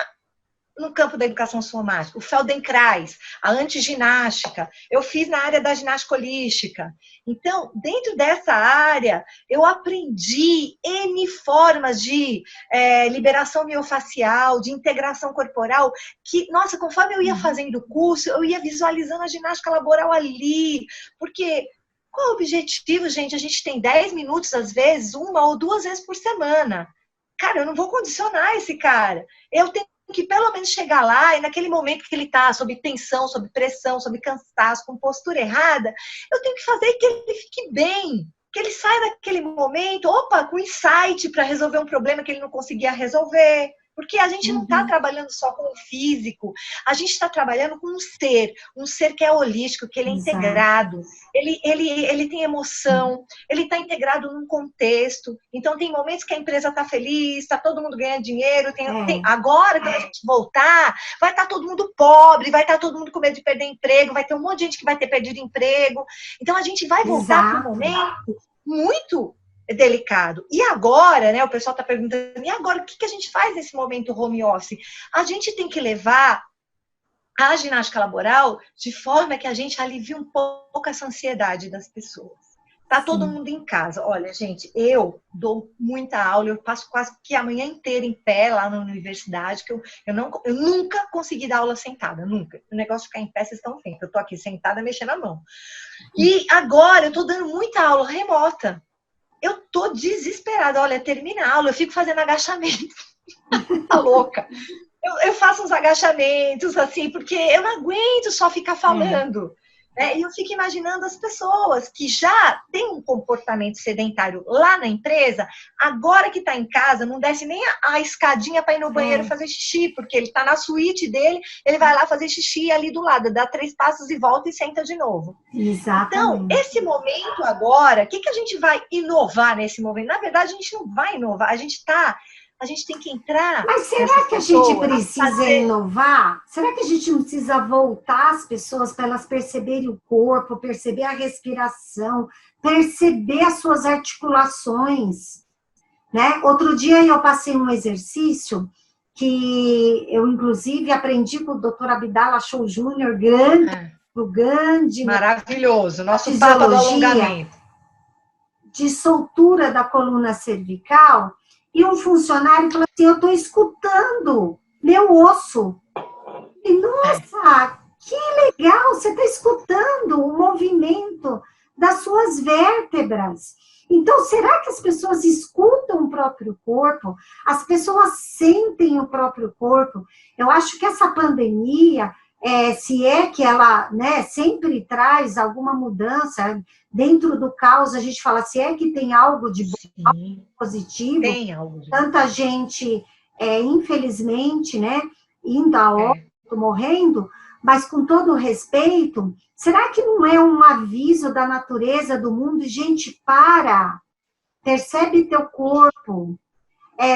no campo da educação somática, o Feldenkrais, a antiginástica, eu fiz na área da ginástica holística. Então, dentro dessa área, eu aprendi N formas de liberação miofacial, de integração corporal, que, nossa, conforme eu ia fazendo o curso, eu ia visualizando a ginástica laboral ali, porque qual é o objetivo, gente? A gente tem 10 minutos, às vezes, 1 ou 2 vezes por semana. Cara, eu não vou condicionar esse cara. Eu tenho que pelo menos chegar lá e naquele momento que ele está sob tensão, sob pressão, sob cansaço, com postura errada, eu tenho que fazer que ele fique bem, que ele saia daquele momento, opa, com insight para resolver um problema que ele não conseguia resolver. Porque a gente não está trabalhando só com o físico, a gente está trabalhando com um ser que é holístico, que ele é integrado, ele tem emoção, ele está integrado num contexto. Então, tem momentos que a empresa está feliz, está todo mundo ganhando dinheiro. Agora, quando a gente voltar, vai estar todo mundo pobre, vai estar todo mundo com medo de perder emprego, vai ter um monte de gente que vai ter perdido emprego. Então, a gente vai voltar para um momento muito delicado. E agora, né, o pessoal está perguntando, e agora, o que a gente faz nesse momento home office? A gente tem que levar a ginástica laboral de forma que a gente alivie um pouco essa ansiedade das pessoas. Tá todo mundo em casa. Olha, gente, eu dou muita aula, eu passo quase que a manhã inteira em pé lá na universidade, que eu nunca consegui dar aula sentada, nunca. O negócio de ficar em pé, vocês estão vendo. Eu tô aqui sentada, mexendo a mão. E agora, eu tô dando muita aula remota. Eu tô desesperada. Olha, termina a aula, eu fico fazendo agachamento. Tá louca. Eu faço uns agachamentos, assim, porque eu não aguento só ficar falando. Né? E eu fico imaginando as pessoas que já têm um comportamento sedentário lá na empresa, agora que está em casa, não desce nem a escadinha para ir no banheiro fazer xixi, porque ele está na suíte dele, ele vai lá fazer xixi ali do lado, dá 3 passos e volta e senta de novo. Exatamente. Então, esse momento agora, o que a gente vai inovar nesse momento? Na verdade, a gente não vai inovar, a gente tem que entrar. Mas será que a gente precisa inovar? Será que a gente não precisa voltar as pessoas para elas perceberem o corpo, perceber a respiração, perceber as suas articulações? Né? Outro dia eu passei um exercício que eu, inclusive, aprendi com o Dr. Abdala Show Júnior, grande. Maravilhoso, nosso papa do alongamento. De soltura da coluna cervical. E um funcionário falou assim, eu estou escutando meu osso. E, nossa, que legal, você está escutando o movimento das suas vértebras. Então, será que as pessoas escutam o próprio corpo? As pessoas sentem o próprio corpo? Eu acho que essa pandemia, se é que ela, né, sempre traz alguma mudança, dentro do caos a gente fala, se é que tem algo de bom, algo positivo, tem algo de tanta gente, infelizmente, né, indo a óbito, morrendo, mas com todo o respeito, será que não é um aviso da natureza, do mundo? Gente, percebe teu corpo.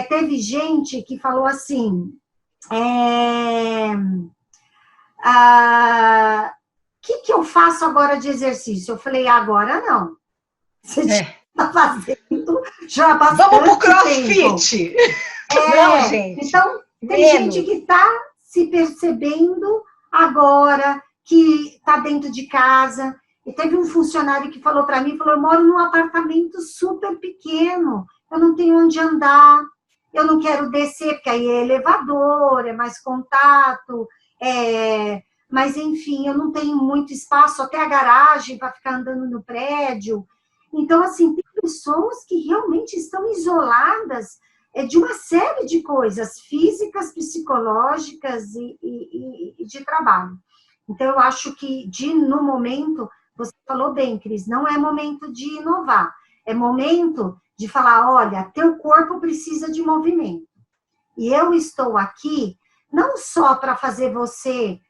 Teve gente que falou assim, que eu faço agora de exercício? Eu falei, agora não. Você está fazendo já há bastante Vamos pro CrossFit! Não, gente. Então, tem gente que está se percebendo agora, que está dentro de casa. E teve um funcionário que falou para mim, eu moro num apartamento super pequeno, eu não tenho onde andar, eu não quero descer, porque aí é elevador, é mais contato, mas, enfim, eu não tenho muito espaço, até a garagem para ficar andando no prédio. Então, assim, tem pessoas que realmente estão isoladas de uma série de coisas físicas, psicológicas e de trabalho. Então, eu acho que, no momento, você falou bem, Cris, não é momento de inovar, é momento de falar, olha, teu corpo precisa de movimento. E eu estou aqui não só para fazer você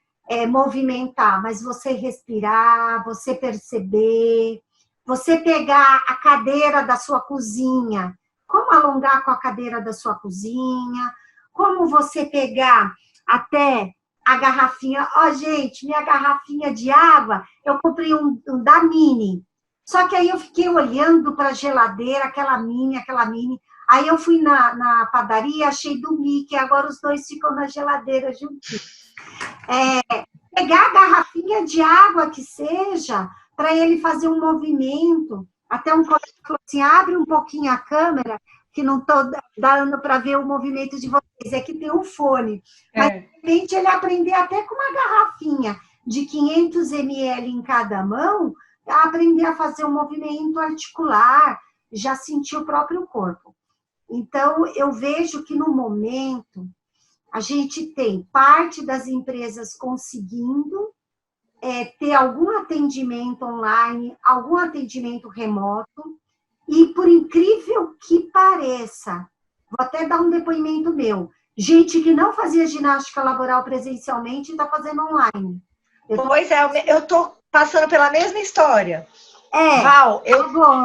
movimentar, mas você respirar, você perceber, você pegar a cadeira da sua cozinha, como alongar com a cadeira da sua cozinha, como você pegar até a garrafinha. Gente, minha garrafinha de água, eu comprei um da Mini. Só que aí eu fiquei olhando para a geladeira, aquela mini. Aí eu fui na padaria, achei do Mickey, agora os dois ficam na geladeira juntinhos. Pegar a garrafinha de água que seja, para ele fazer um movimento. Até um colega falou assim, abre um pouquinho a câmera, que não estou dando para ver o movimento de vocês, é que tem um fone. Mas, de repente, ele aprender até com uma garrafinha de 500 ml em cada mão, aprender a fazer um movimento articular, já sentir o próprio corpo. Então, eu vejo que no momento, a gente tem parte das empresas conseguindo ter algum atendimento online, algum atendimento remoto, e por incrível que pareça, vou até dar um depoimento meu, gente que não fazia ginástica laboral presencialmente está fazendo online. Pois é, eu estou passando pela mesma história. Val,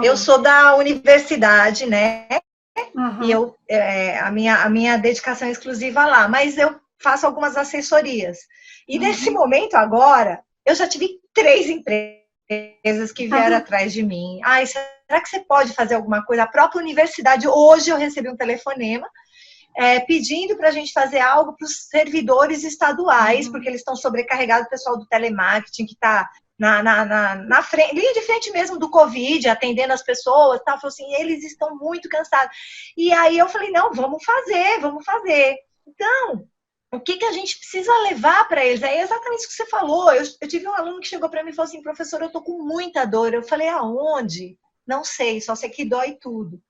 eu sou da universidade, né? Uhum. E a minha dedicação é exclusiva lá, mas eu faço algumas assessorias. E nesse momento agora, eu já tive 3 empresas que vieram atrás de mim. Ai, será que você pode fazer alguma coisa? A própria universidade, hoje eu recebi um telefonema pedindo para a gente fazer algo para os servidores estaduais, porque eles estão sobrecarregados, o pessoal do telemarketing que está na frente, linha de frente mesmo do Covid, atendendo as pessoas, tá? Falou assim, eles estão muito cansados. E aí eu falei, não, vamos fazer. Então, o que a gente precisa levar para eles? É exatamente o que você falou. Eu tive um aluno que chegou para mim e falou assim, professor, eu tô com muita dor. Eu falei, aonde? Não sei, só sei que dói tudo.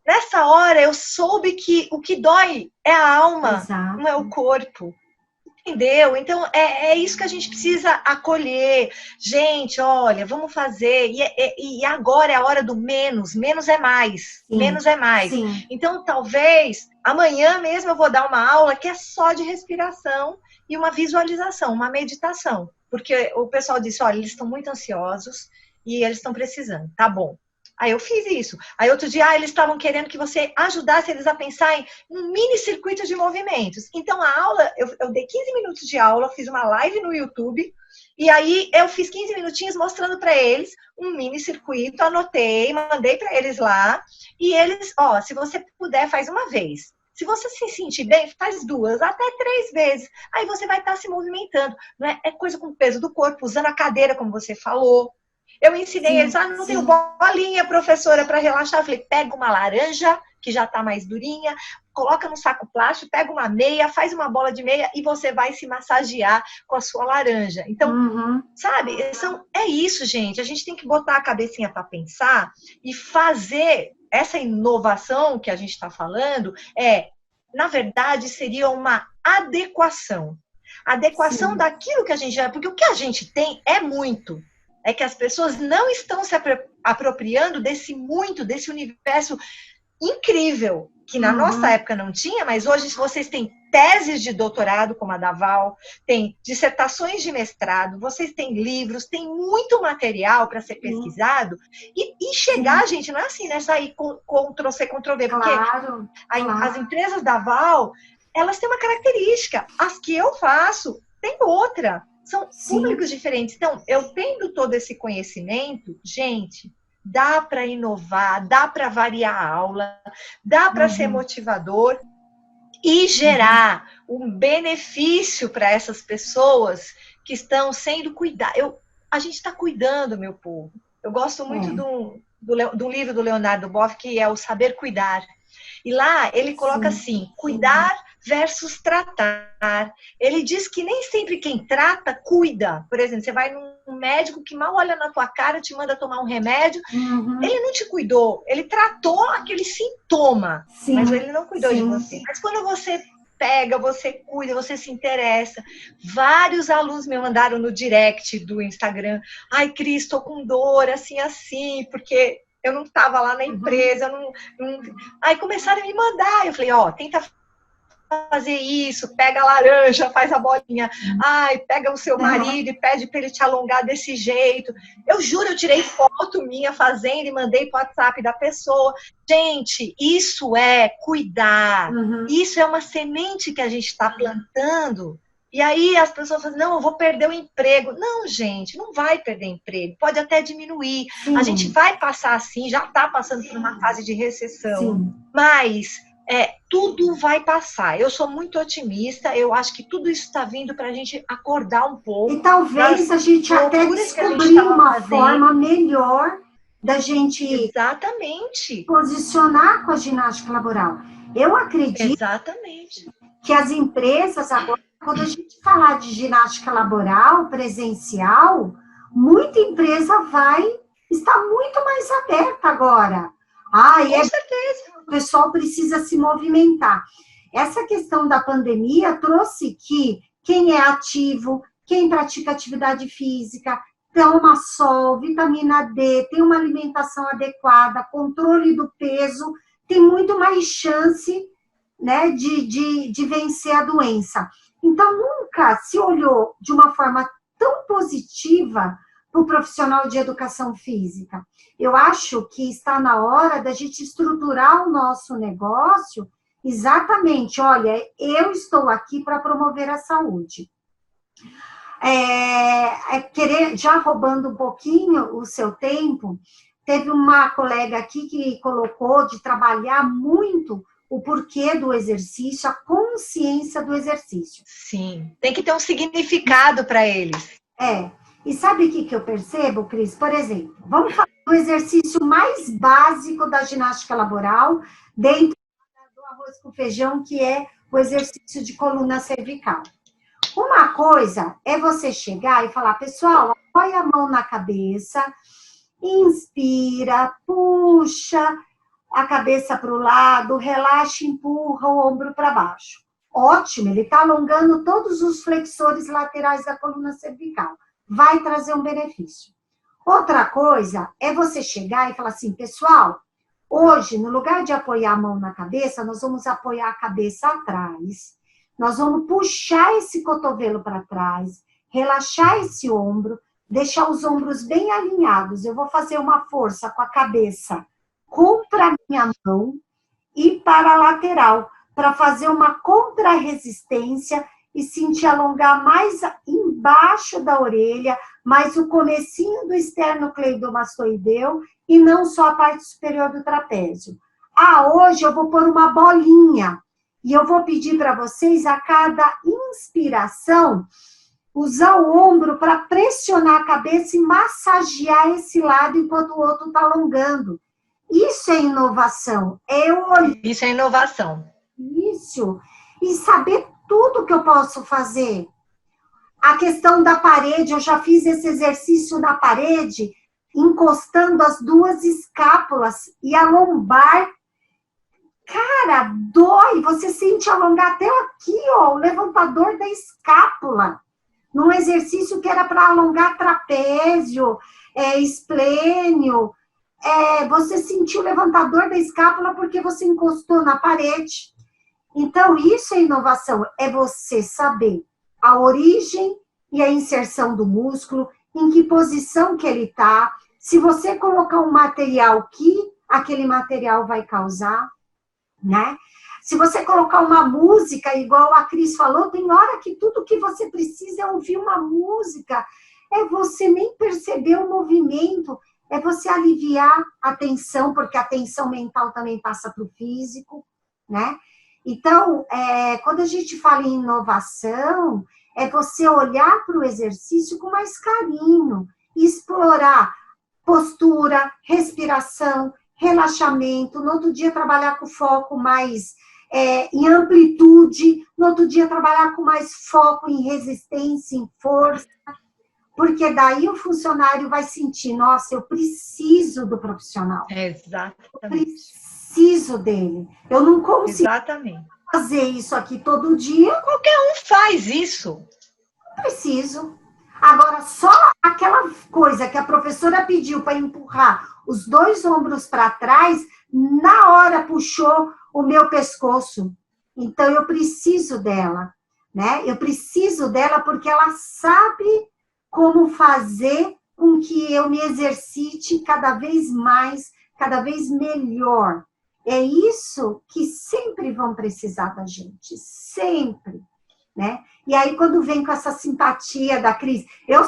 Nessa hora, eu soube que o que dói é a alma, exato, não é o corpo. Entendeu? Então, é isso que a gente precisa acolher. Gente, olha, vamos fazer. E agora é a hora do menos. Menos é mais. Sim, menos é mais. Sim. Então, talvez, amanhã mesmo eu vou dar uma aula que é só de respiração e uma visualização, uma meditação. Porque o pessoal disse, olha, eles estão muito ansiosos e eles estão precisando. Tá bom. Aí eu fiz isso. Aí outro dia, eles estavam querendo que você ajudasse eles a pensar em um mini circuito de movimentos. Então a aula, eu dei 15 minutos de aula, fiz uma live no YouTube, e aí eu fiz 15 minutinhos mostrando para eles um mini circuito, anotei, mandei para eles lá, e eles, se você puder, faz uma vez. Se você se sentir bem, faz 2, até 3 vezes. Aí você vai estar se movimentando. Não é coisa com o peso do corpo, usando a cadeira, como você falou. Eu ensinei eles, não tenho bolinha, professora, para relaxar. Eu falei, pega uma laranja, que já está mais durinha, coloca no saco plástico, pega uma meia, faz uma bola de meia e você vai se massagear com a sua laranja. Então, sabe, é isso, gente. A gente tem que botar a cabecinha para pensar e fazer essa inovação que a gente está falando, na verdade, seria uma adequação. Adequação daquilo que a gente já... Porque o que a gente tem é muito. É que as pessoas não estão se apropriando desse universo incrível, que na nossa época não tinha, mas hoje vocês têm teses de doutorado, como a da Val, tem dissertações de mestrado, vocês têm livros, tem muito material para ser pesquisado, e chegar, gente, não é assim, né? Sair Ctrl-C, Ctrl-V, porque as empresas da Val, elas têm uma característica, as que eu faço, tem outra. São públicos diferentes. Então, eu tendo todo esse conhecimento, gente, dá para inovar, dá para variar a aula, dá para ser motivador e gerar um benefício para essas pessoas que estão sendo cuidadas. A gente está cuidando, meu povo. Eu gosto muito do livro do Leonardo Boff, que é O Saber Cuidar. E lá ele coloca assim, cuidar versus tratar. Ele diz que nem sempre quem trata, cuida. Por exemplo, você vai num médico que mal olha na tua cara, te manda tomar um remédio. Ele não te cuidou, ele tratou aquele sintoma, mas ele não cuidou de você. Mas quando você pega, você cuida, você se interessa. Vários alunos me mandaram no direct do Instagram, ai, Cris, estou com dor, assim, porque... eu não estava lá na empresa, Aí começaram a me mandar, eu falei, tenta fazer isso, pega a laranja, faz a bolinha, pega o seu marido e pede para ele te alongar desse jeito. Eu juro, eu tirei foto minha fazendo e mandei para o WhatsApp da pessoa. Gente, isso é cuidar, isso é uma semente que a gente está plantando E aí as pessoas falam, não, eu vou perder o emprego. Não, gente, não vai perder emprego, pode até diminuir. A gente Sim, vai passar assim, já está passando por uma fase de recessão, sim. mas tudo vai passar. Eu sou muito otimista, eu acho que tudo isso está vindo para a gente acordar um E pouco talvez das a gente até loucuras que a gente descobrir estava uma forma fazendo. melhor da gente Exatamente, posicionar com a ginástica laboral. Eu acredito exatamente. que as empresas agora, quando a gente falar de ginástica laboral presencial, muita empresa vai estar muito mais aberta agora. Ah, Com certeza. o pessoal precisa se movimentar. Essa questão da pandemia trouxe que quem é ativo, quem pratica atividade física, toma sol, vitamina D, tem uma alimentação adequada, controle do peso, tem muito mais chance, né, de vencer a doença. Então, nunca se olhou de uma forma tão positiva para o profissional de educação física. Eu acho que está na hora da gente estruturar o nosso negócio exatamente, olha, eu estou aqui para promover a saúde. Já roubando um pouquinho o seu tempo, teve uma colega aqui que colocou de trabalhar muito o porquê do exercício, a consciência do exercício. Sim, tem que ter um significado para eles. E sabe o que eu percebo, Cris? Por exemplo, vamos falar do exercício mais básico da ginástica laboral, dentro do arroz com feijão, que é o exercício de coluna cervical. Uma coisa é você chegar e falar, pessoal, apoia a mão na cabeça, inspira, puxa a cabeça para o lado, relaxa, empurra o ombro para baixo. Ótimo, ele está alongando todos os flexores laterais da coluna cervical. Vai trazer um benefício. Outra coisa é você chegar e falar assim, pessoal, hoje, no lugar de apoiar a mão na cabeça, nós vamos apoiar a cabeça atrás. Nós vamos puxar esse cotovelo para trás, relaxar esse ombro, deixar os ombros bem alinhados. Eu vou fazer uma força com a cabeça contra a minha mão e para a lateral, para fazer uma contra-resistência e sentir alongar mais embaixo da orelha, mais o comecinho do esternocleidomastoideu e não só a parte superior do trapézio. Hoje eu vou pôr uma bolinha e eu vou pedir para vocês, a cada inspiração, usar o ombro para pressionar a cabeça e massagear esse lado enquanto o outro está alongando. Isso é inovação. Isso é inovação. Isso. E saber tudo que eu posso fazer. A questão da parede, eu já fiz esse exercício na parede, encostando as duas escápulas e a lombar. Cara, dói, você sente alongar até aqui, ó, o levantador da escápula. Num exercício que era para alongar trapézio, esplênio. Você sentiu o levantador da escápula porque você encostou na parede. Então, isso é inovação, é você saber a origem e a inserção do músculo, em que posição que ele está, se você colocar um material que aquele material vai causar, né? Se você colocar uma música, igual a Cris falou, tem hora que tudo que você precisa é ouvir uma música, é você nem perceber o movimento, é você aliviar a tensão, porque a tensão mental também passa para o físico, né? Então, quando a gente fala em inovação, é você olhar para o exercício com mais carinho, explorar postura, respiração, relaxamento, no outro dia trabalhar com foco mais em amplitude, no outro dia trabalhar com mais foco em resistência, em força, porque daí o funcionário vai sentir, nossa, eu preciso do profissional. Exatamente. Eu preciso dele. Eu não consigo fazer isso aqui todo dia. Qualquer um faz isso. Não preciso. Agora, só aquela coisa que a professora pediu para empurrar os dois ombros para trás, na hora puxou o meu pescoço. Então, eu preciso dela, né? Eu preciso dela porque ela sabe como fazer com que eu me exercite cada vez mais, cada vez melhor. É isso que sempre vão precisar da gente, sempre. né? E aí, quando vem com essa simpatia da Cris, eu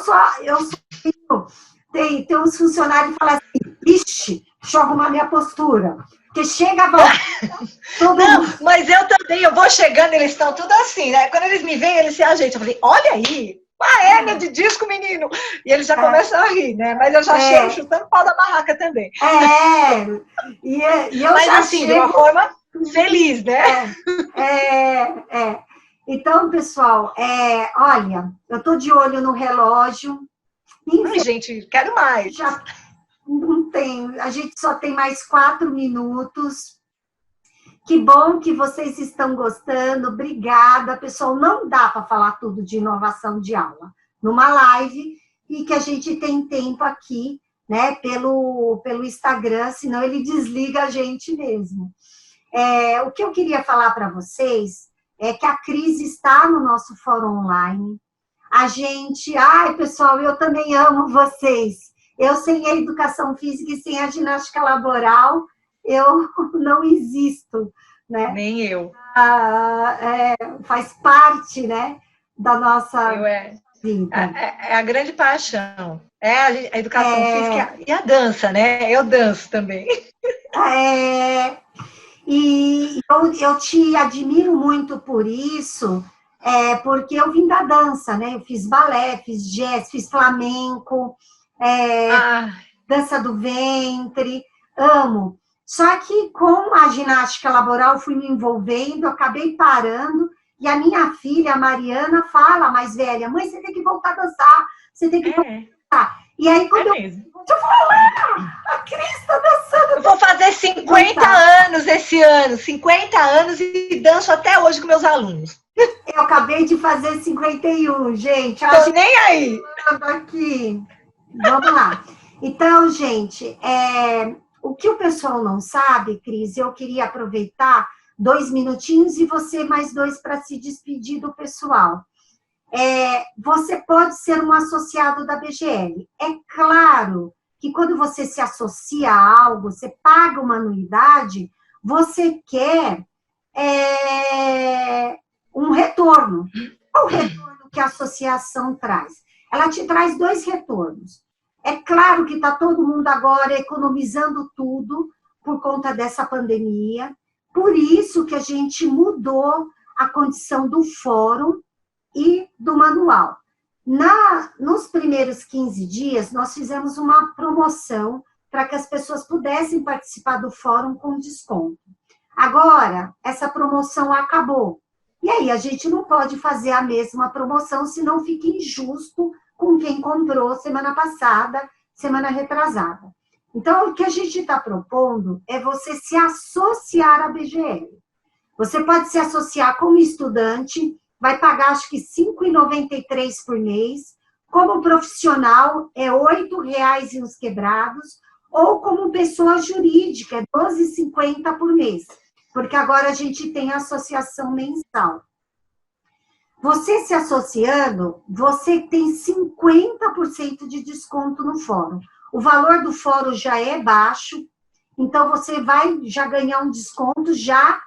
tenho uns funcionários que falam assim, ixi, deixa eu arrumar minha postura. Porque chega a volta. Não, mas eu também, eu vou chegando, eles estão tudo assim, né? Quando eles me veem, eles se ajeitam. Eu falei, olha aí, uma hérnia de disco, menino. E eles já começam a rir, né? Mas eu já chego chutando pau da barraca também. E eu mas já assim, chego... de uma forma feliz, né? Então, pessoal, olha, eu estou de olho no relógio. Ai, gente, quero mais. Já não tem, a gente só tem mais 4 minutos. Que bom que vocês estão gostando. Obrigada, pessoal. Não dá para falar tudo de inovação de aula numa live e que a gente tem tempo aqui, né, pelo Instagram, senão ele desliga a gente mesmo. O que eu queria falar para vocês é que a Cris está no nosso fórum online. A gente... Ai, pessoal, eu também amo vocês. Eu, sem a educação física e sem a ginástica laboral, eu não existo, né? Nem eu. Faz parte, né, da nossa vida. É a grande paixão. A educação física e a dança, né? Eu danço também. E eu te admiro muito por isso, porque eu vim da dança, né? Eu fiz balé, fiz jazz, fiz flamenco, dança do ventre, amo. Só que com a ginástica laboral fui me envolvendo, acabei parando, e a minha filha, a Mariana, fala, a mais velha, mãe, você tem que voltar a dançar, você tem que voltar a dançar. E aí, quando eu falo, a Cris está dançando. Eu vou fazer 50 anos esse ano, 50 anos e danço até hoje com meus alunos. Eu acabei de fazer 51, gente. Tô nem aí. Aqui. Vamos lá. Então, gente, o que o pessoal não sabe, Cris, eu queria aproveitar 2 minutinhos e você mais 2 para se despedir do pessoal. Você pode ser um associado da BGL. É claro que quando você se associa a algo, você paga uma anuidade, você quer um retorno. Qual o retorno que a associação traz? Ela te traz 2 retornos. É claro que está todo mundo agora economizando tudo por conta dessa pandemia, por isso que a gente mudou a condição do fórum e do manual. Nos primeiros 15 dias, nós fizemos uma promoção para que as pessoas pudessem participar do fórum com desconto. Agora, essa promoção acabou. E aí, a gente não pode fazer a mesma promoção, senão fica injusto com quem comprou semana passada, semana retrasada. Então, o que a gente está propondo é você se associar à BGL. Você pode se associar como estudante, vai pagar acho que R$ 5,93 por mês, como profissional é R$ 8,00 e uns quebrados, ou como pessoa jurídica, é R$ 12,50 por mês, porque agora a gente tem associação mensal. Você se associando, você tem 50% de desconto no fórum. O valor do fórum já é baixo, então você vai já ganhar um desconto, já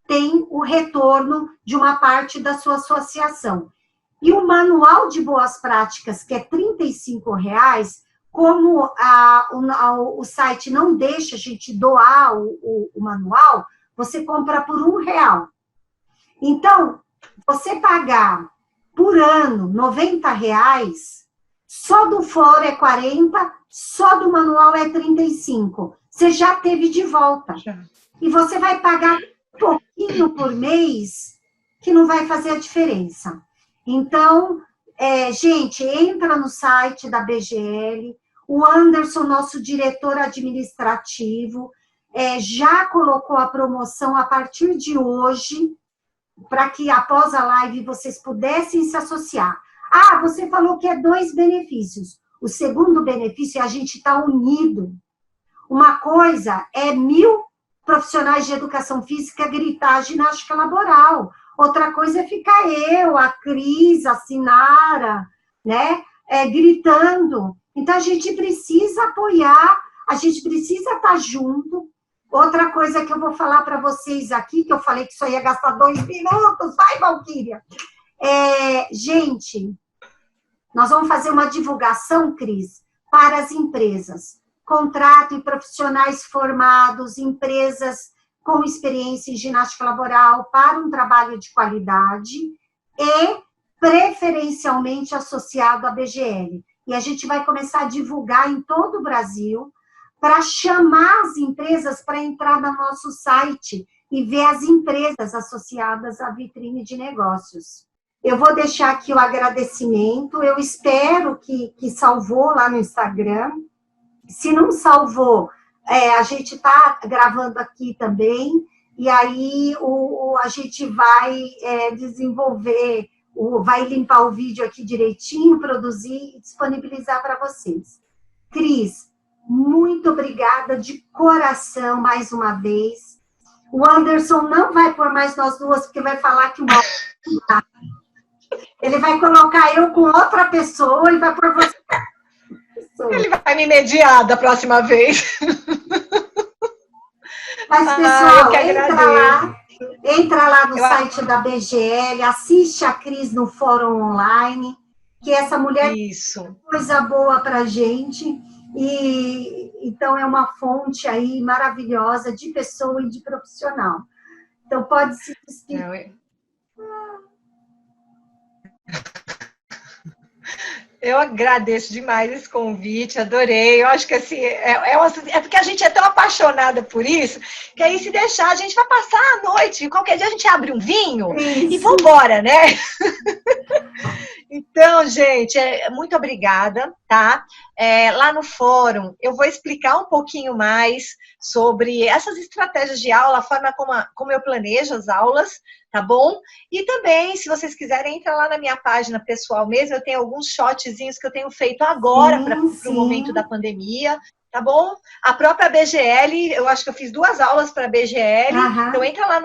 tem o retorno de uma parte da sua associação. E o manual de boas práticas, que é R$ 35,00, como o site não deixa a gente doar o manual, você compra por R$ 1,00. Então, você pagar por ano R$ 90,00, só do fórum é 40, só do manual é 35. Você já teve de volta. E você vai pagar um pouquinho por mês, que não vai fazer a diferença. Então, gente, entra no site da BGL, o Anderson, nosso diretor administrativo, já colocou a promoção a partir de hoje, para que após a live vocês pudessem se associar. Ah, você falou que é 2 benefícios. O segundo benefício é a gente estar unido. Uma coisa é 1.000 profissionais de educação física gritar ginástica laboral. Outra coisa é ficar eu, a Cris, a Sinara, né, gritando. Então, a gente precisa apoiar, a gente precisa estar junto. Outra coisa que eu vou falar para vocês aqui, que eu falei que só ia gastar 2 minutos, vai, Valquíria, Gente, nós vamos fazer uma divulgação, Cris, para as empresas. Contrato e profissionais formados, empresas com experiência em ginástica laboral para um trabalho de qualidade e preferencialmente associado à BGL. E a gente vai começar a divulgar em todo o Brasil para chamar as empresas para entrar no nosso site e ver as empresas associadas à vitrine de negócios. Eu vou deixar aqui o agradecimento, eu espero que salvou lá no Instagram. Se não salvou, a gente está gravando aqui também, e aí a gente vai desenvolver, vai limpar o vídeo aqui direitinho, produzir e disponibilizar para vocês. Cris, muito obrigada de coração mais uma vez. O Anderson não vai pôr mais nós duas, porque vai falar que ele vai colocar eu com outra pessoa e vai pôr você. Ele vai me mediar da próxima vez. Mas, pessoal, entra lá no site da BGL, assiste a Cris no fórum online, que essa mulher Isso. Coisa boa para a gente. E então é uma fonte aí maravilhosa de pessoa e de profissional. Então pode se despedir. Eu agradeço demais esse convite, adorei. Eu acho que assim, é porque a gente é tão apaixonada por isso, que aí se deixar, a gente vai passar a noite, qualquer dia a gente abre um vinho e vambora, né? Então, gente, muito obrigada, tá? Lá no fórum, eu vou explicar um pouquinho mais sobre essas estratégias de aula, a forma como eu planejo as aulas, tá bom? E também, se vocês quiserem, entra lá na minha página pessoal mesmo, eu tenho alguns shotzinhos que eu tenho feito agora para o momento da pandemia, tá bom? A própria BGL, eu acho que eu fiz 2 aulas para a BGL, então entra lá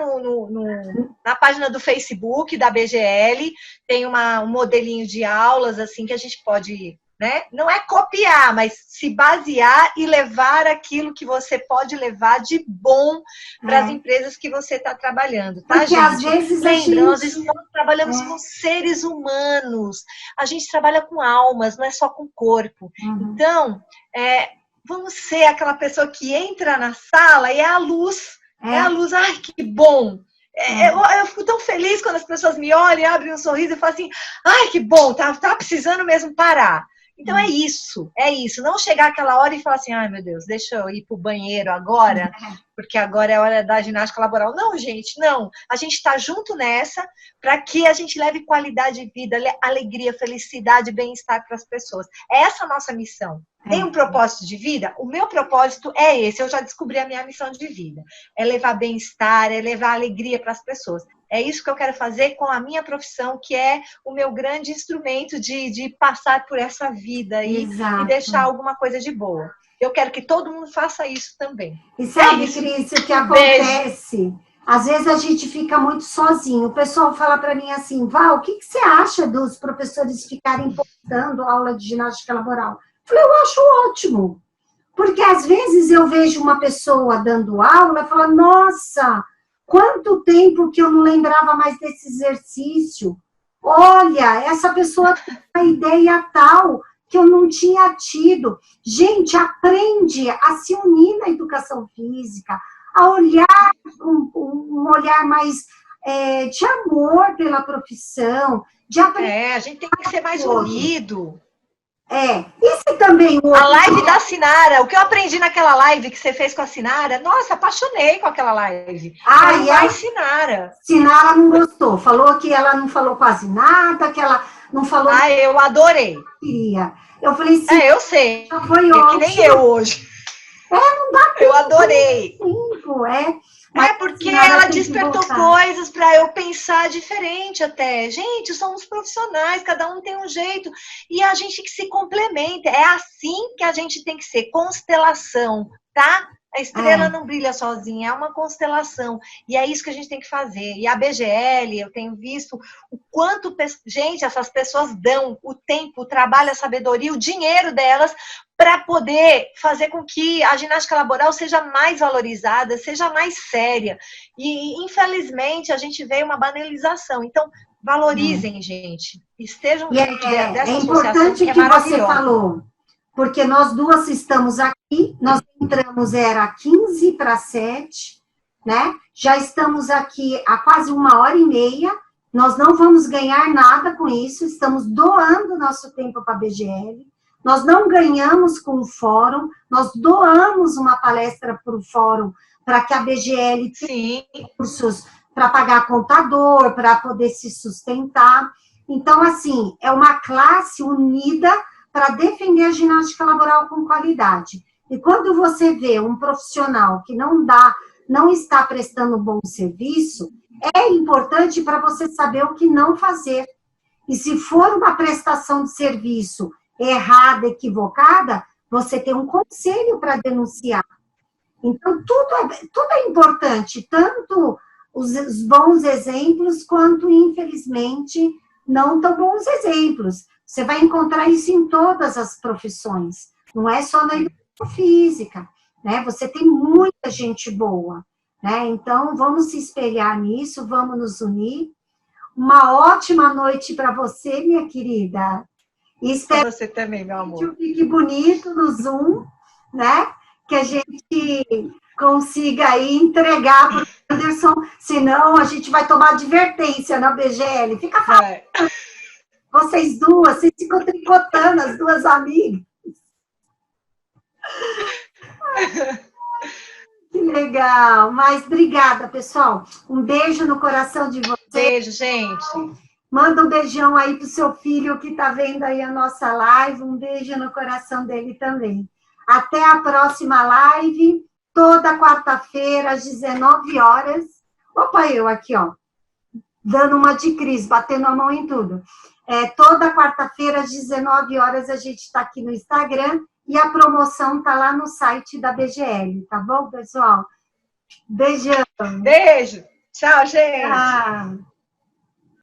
na página do Facebook da BGL, tem um modelinho de aulas, assim, que a gente pode, né? Não é copiar, mas se basear e levar aquilo que você pode levar de bom para as empresas que você está trabalhando, tá, porque, gente? Às vezes nós trabalhamos com seres humanos, a gente trabalha com almas, não é só com corpo. Então, vamos ser aquela pessoa que entra na sala e é a luz. É a luz. Ai, que bom! Eu fico tão feliz quando as pessoas me olham, abrem um sorriso e falam assim, ai, que bom, tá precisando mesmo parar. Então é isso. Não chegar aquela hora e falar assim, ai, meu Deus, deixa eu ir pro banheiro agora, porque agora é hora da ginástica laboral. Não, gente, não. A gente está junto nessa para que a gente leve qualidade de vida, alegria, felicidade, bem-estar para as pessoas. É essa a nossa missão. Tem um propósito de vida? O meu propósito é esse. Eu já descobri a minha missão de vida. É levar bem-estar, é levar alegria para as pessoas. É isso que eu quero fazer com a minha profissão, que é o meu grande instrumento de passar por essa vida aí e deixar alguma coisa de boa. Eu quero que todo mundo faça isso também. E sabe, Cris, o que acontece? Às vezes a gente fica muito sozinho. O pessoal fala para mim assim, Val, o que você acha dos professores ficarem postando aula de ginástica laboral? Eu falei, eu acho ótimo. Porque às vezes eu vejo uma pessoa dando aula e falo, nossa, quanto tempo que eu não lembrava mais desse exercício. Olha, essa pessoa tem uma ideia tal que eu não tinha tido. Gente, aprende a se unir na educação física, a olhar um olhar mais de amor pela profissão, de aprender. A gente tem que ser mais unido. E se também a live da Sinara, o que eu aprendi naquela live que você fez com a Sinara, nossa, apaixonei com aquela live. Sinara. Sinara não gostou, falou que ela não falou quase nada, que ela não falou. Eu adorei. Eu falei assim. Eu sei. Foi ótimo. Que nem eu hoje. Não dá tempo. Eu adorei. Mas porque ela despertou coisas para eu pensar diferente até. Gente, somos profissionais, cada um tem um jeito. E a gente que se complementa. É assim que a gente tem que ser. Constelação, tá? A estrela não brilha sozinha, é uma constelação. E é isso que a gente tem que fazer. E a BGL, eu tenho visto o quanto, gente, essas pessoas dão o tempo, o trabalho, a sabedoria, o dinheiro delas para poder fazer com que a ginástica laboral seja mais valorizada, seja mais séria. E, infelizmente, a gente vê uma banalização. Então, Valorizem, gente. Estejam E junto dessa é associação importante que é que você maravilhosa. falou, porque nós duas estamos aqui, nós entramos, era 15 para 7, né? Já estamos aqui há quase 1h30, nós não vamos ganhar nada com isso, estamos doando nosso tempo para a BGL, nós não ganhamos com o fórum, nós doamos uma palestra para o fórum, para que a BGL tenha recursos para pagar contador, para poder se sustentar. Então, assim, é uma classe unida para defender a ginástica laboral com qualidade. E quando você vê um profissional que não está prestando um bom serviço, é importante para você saber o que não fazer. E se for uma prestação de serviço errada, equivocada, você tem um conselho para denunciar. Então, tudo é importante, tanto os bons exemplos, quanto, infelizmente, não tão bons exemplos. Você vai encontrar isso em todas as profissões, não é só na educação física, né? Você tem muita gente boa, né? Então, vamos se espelhar nisso, vamos nos unir. Uma ótima noite para você, minha querida. E espero você também, meu amor. que fique bonito no Zoom, né? Que a gente consiga aí entregar para o Anderson, senão a gente vai tomar advertência na BGL. Fica fácil. Vocês duas, vocês ficam tricotando, as duas amigas. Que legal. Mas obrigada, pessoal. Um beijo no coração de vocês. Beijo, gente. Manda um beijão aí pro seu filho que está vendo aí a nossa live. Um beijo no coração dele também. Até a próxima live, toda quarta-feira, às 19 horas. Opa, eu aqui, ó, dando uma de Cris, batendo a mão em tudo. Toda quarta-feira, às 19 horas, a gente está aqui no Instagram e a promoção está lá no site da BGL, tá bom, pessoal? Beijão. Beijo. Tchau, gente. Tchau.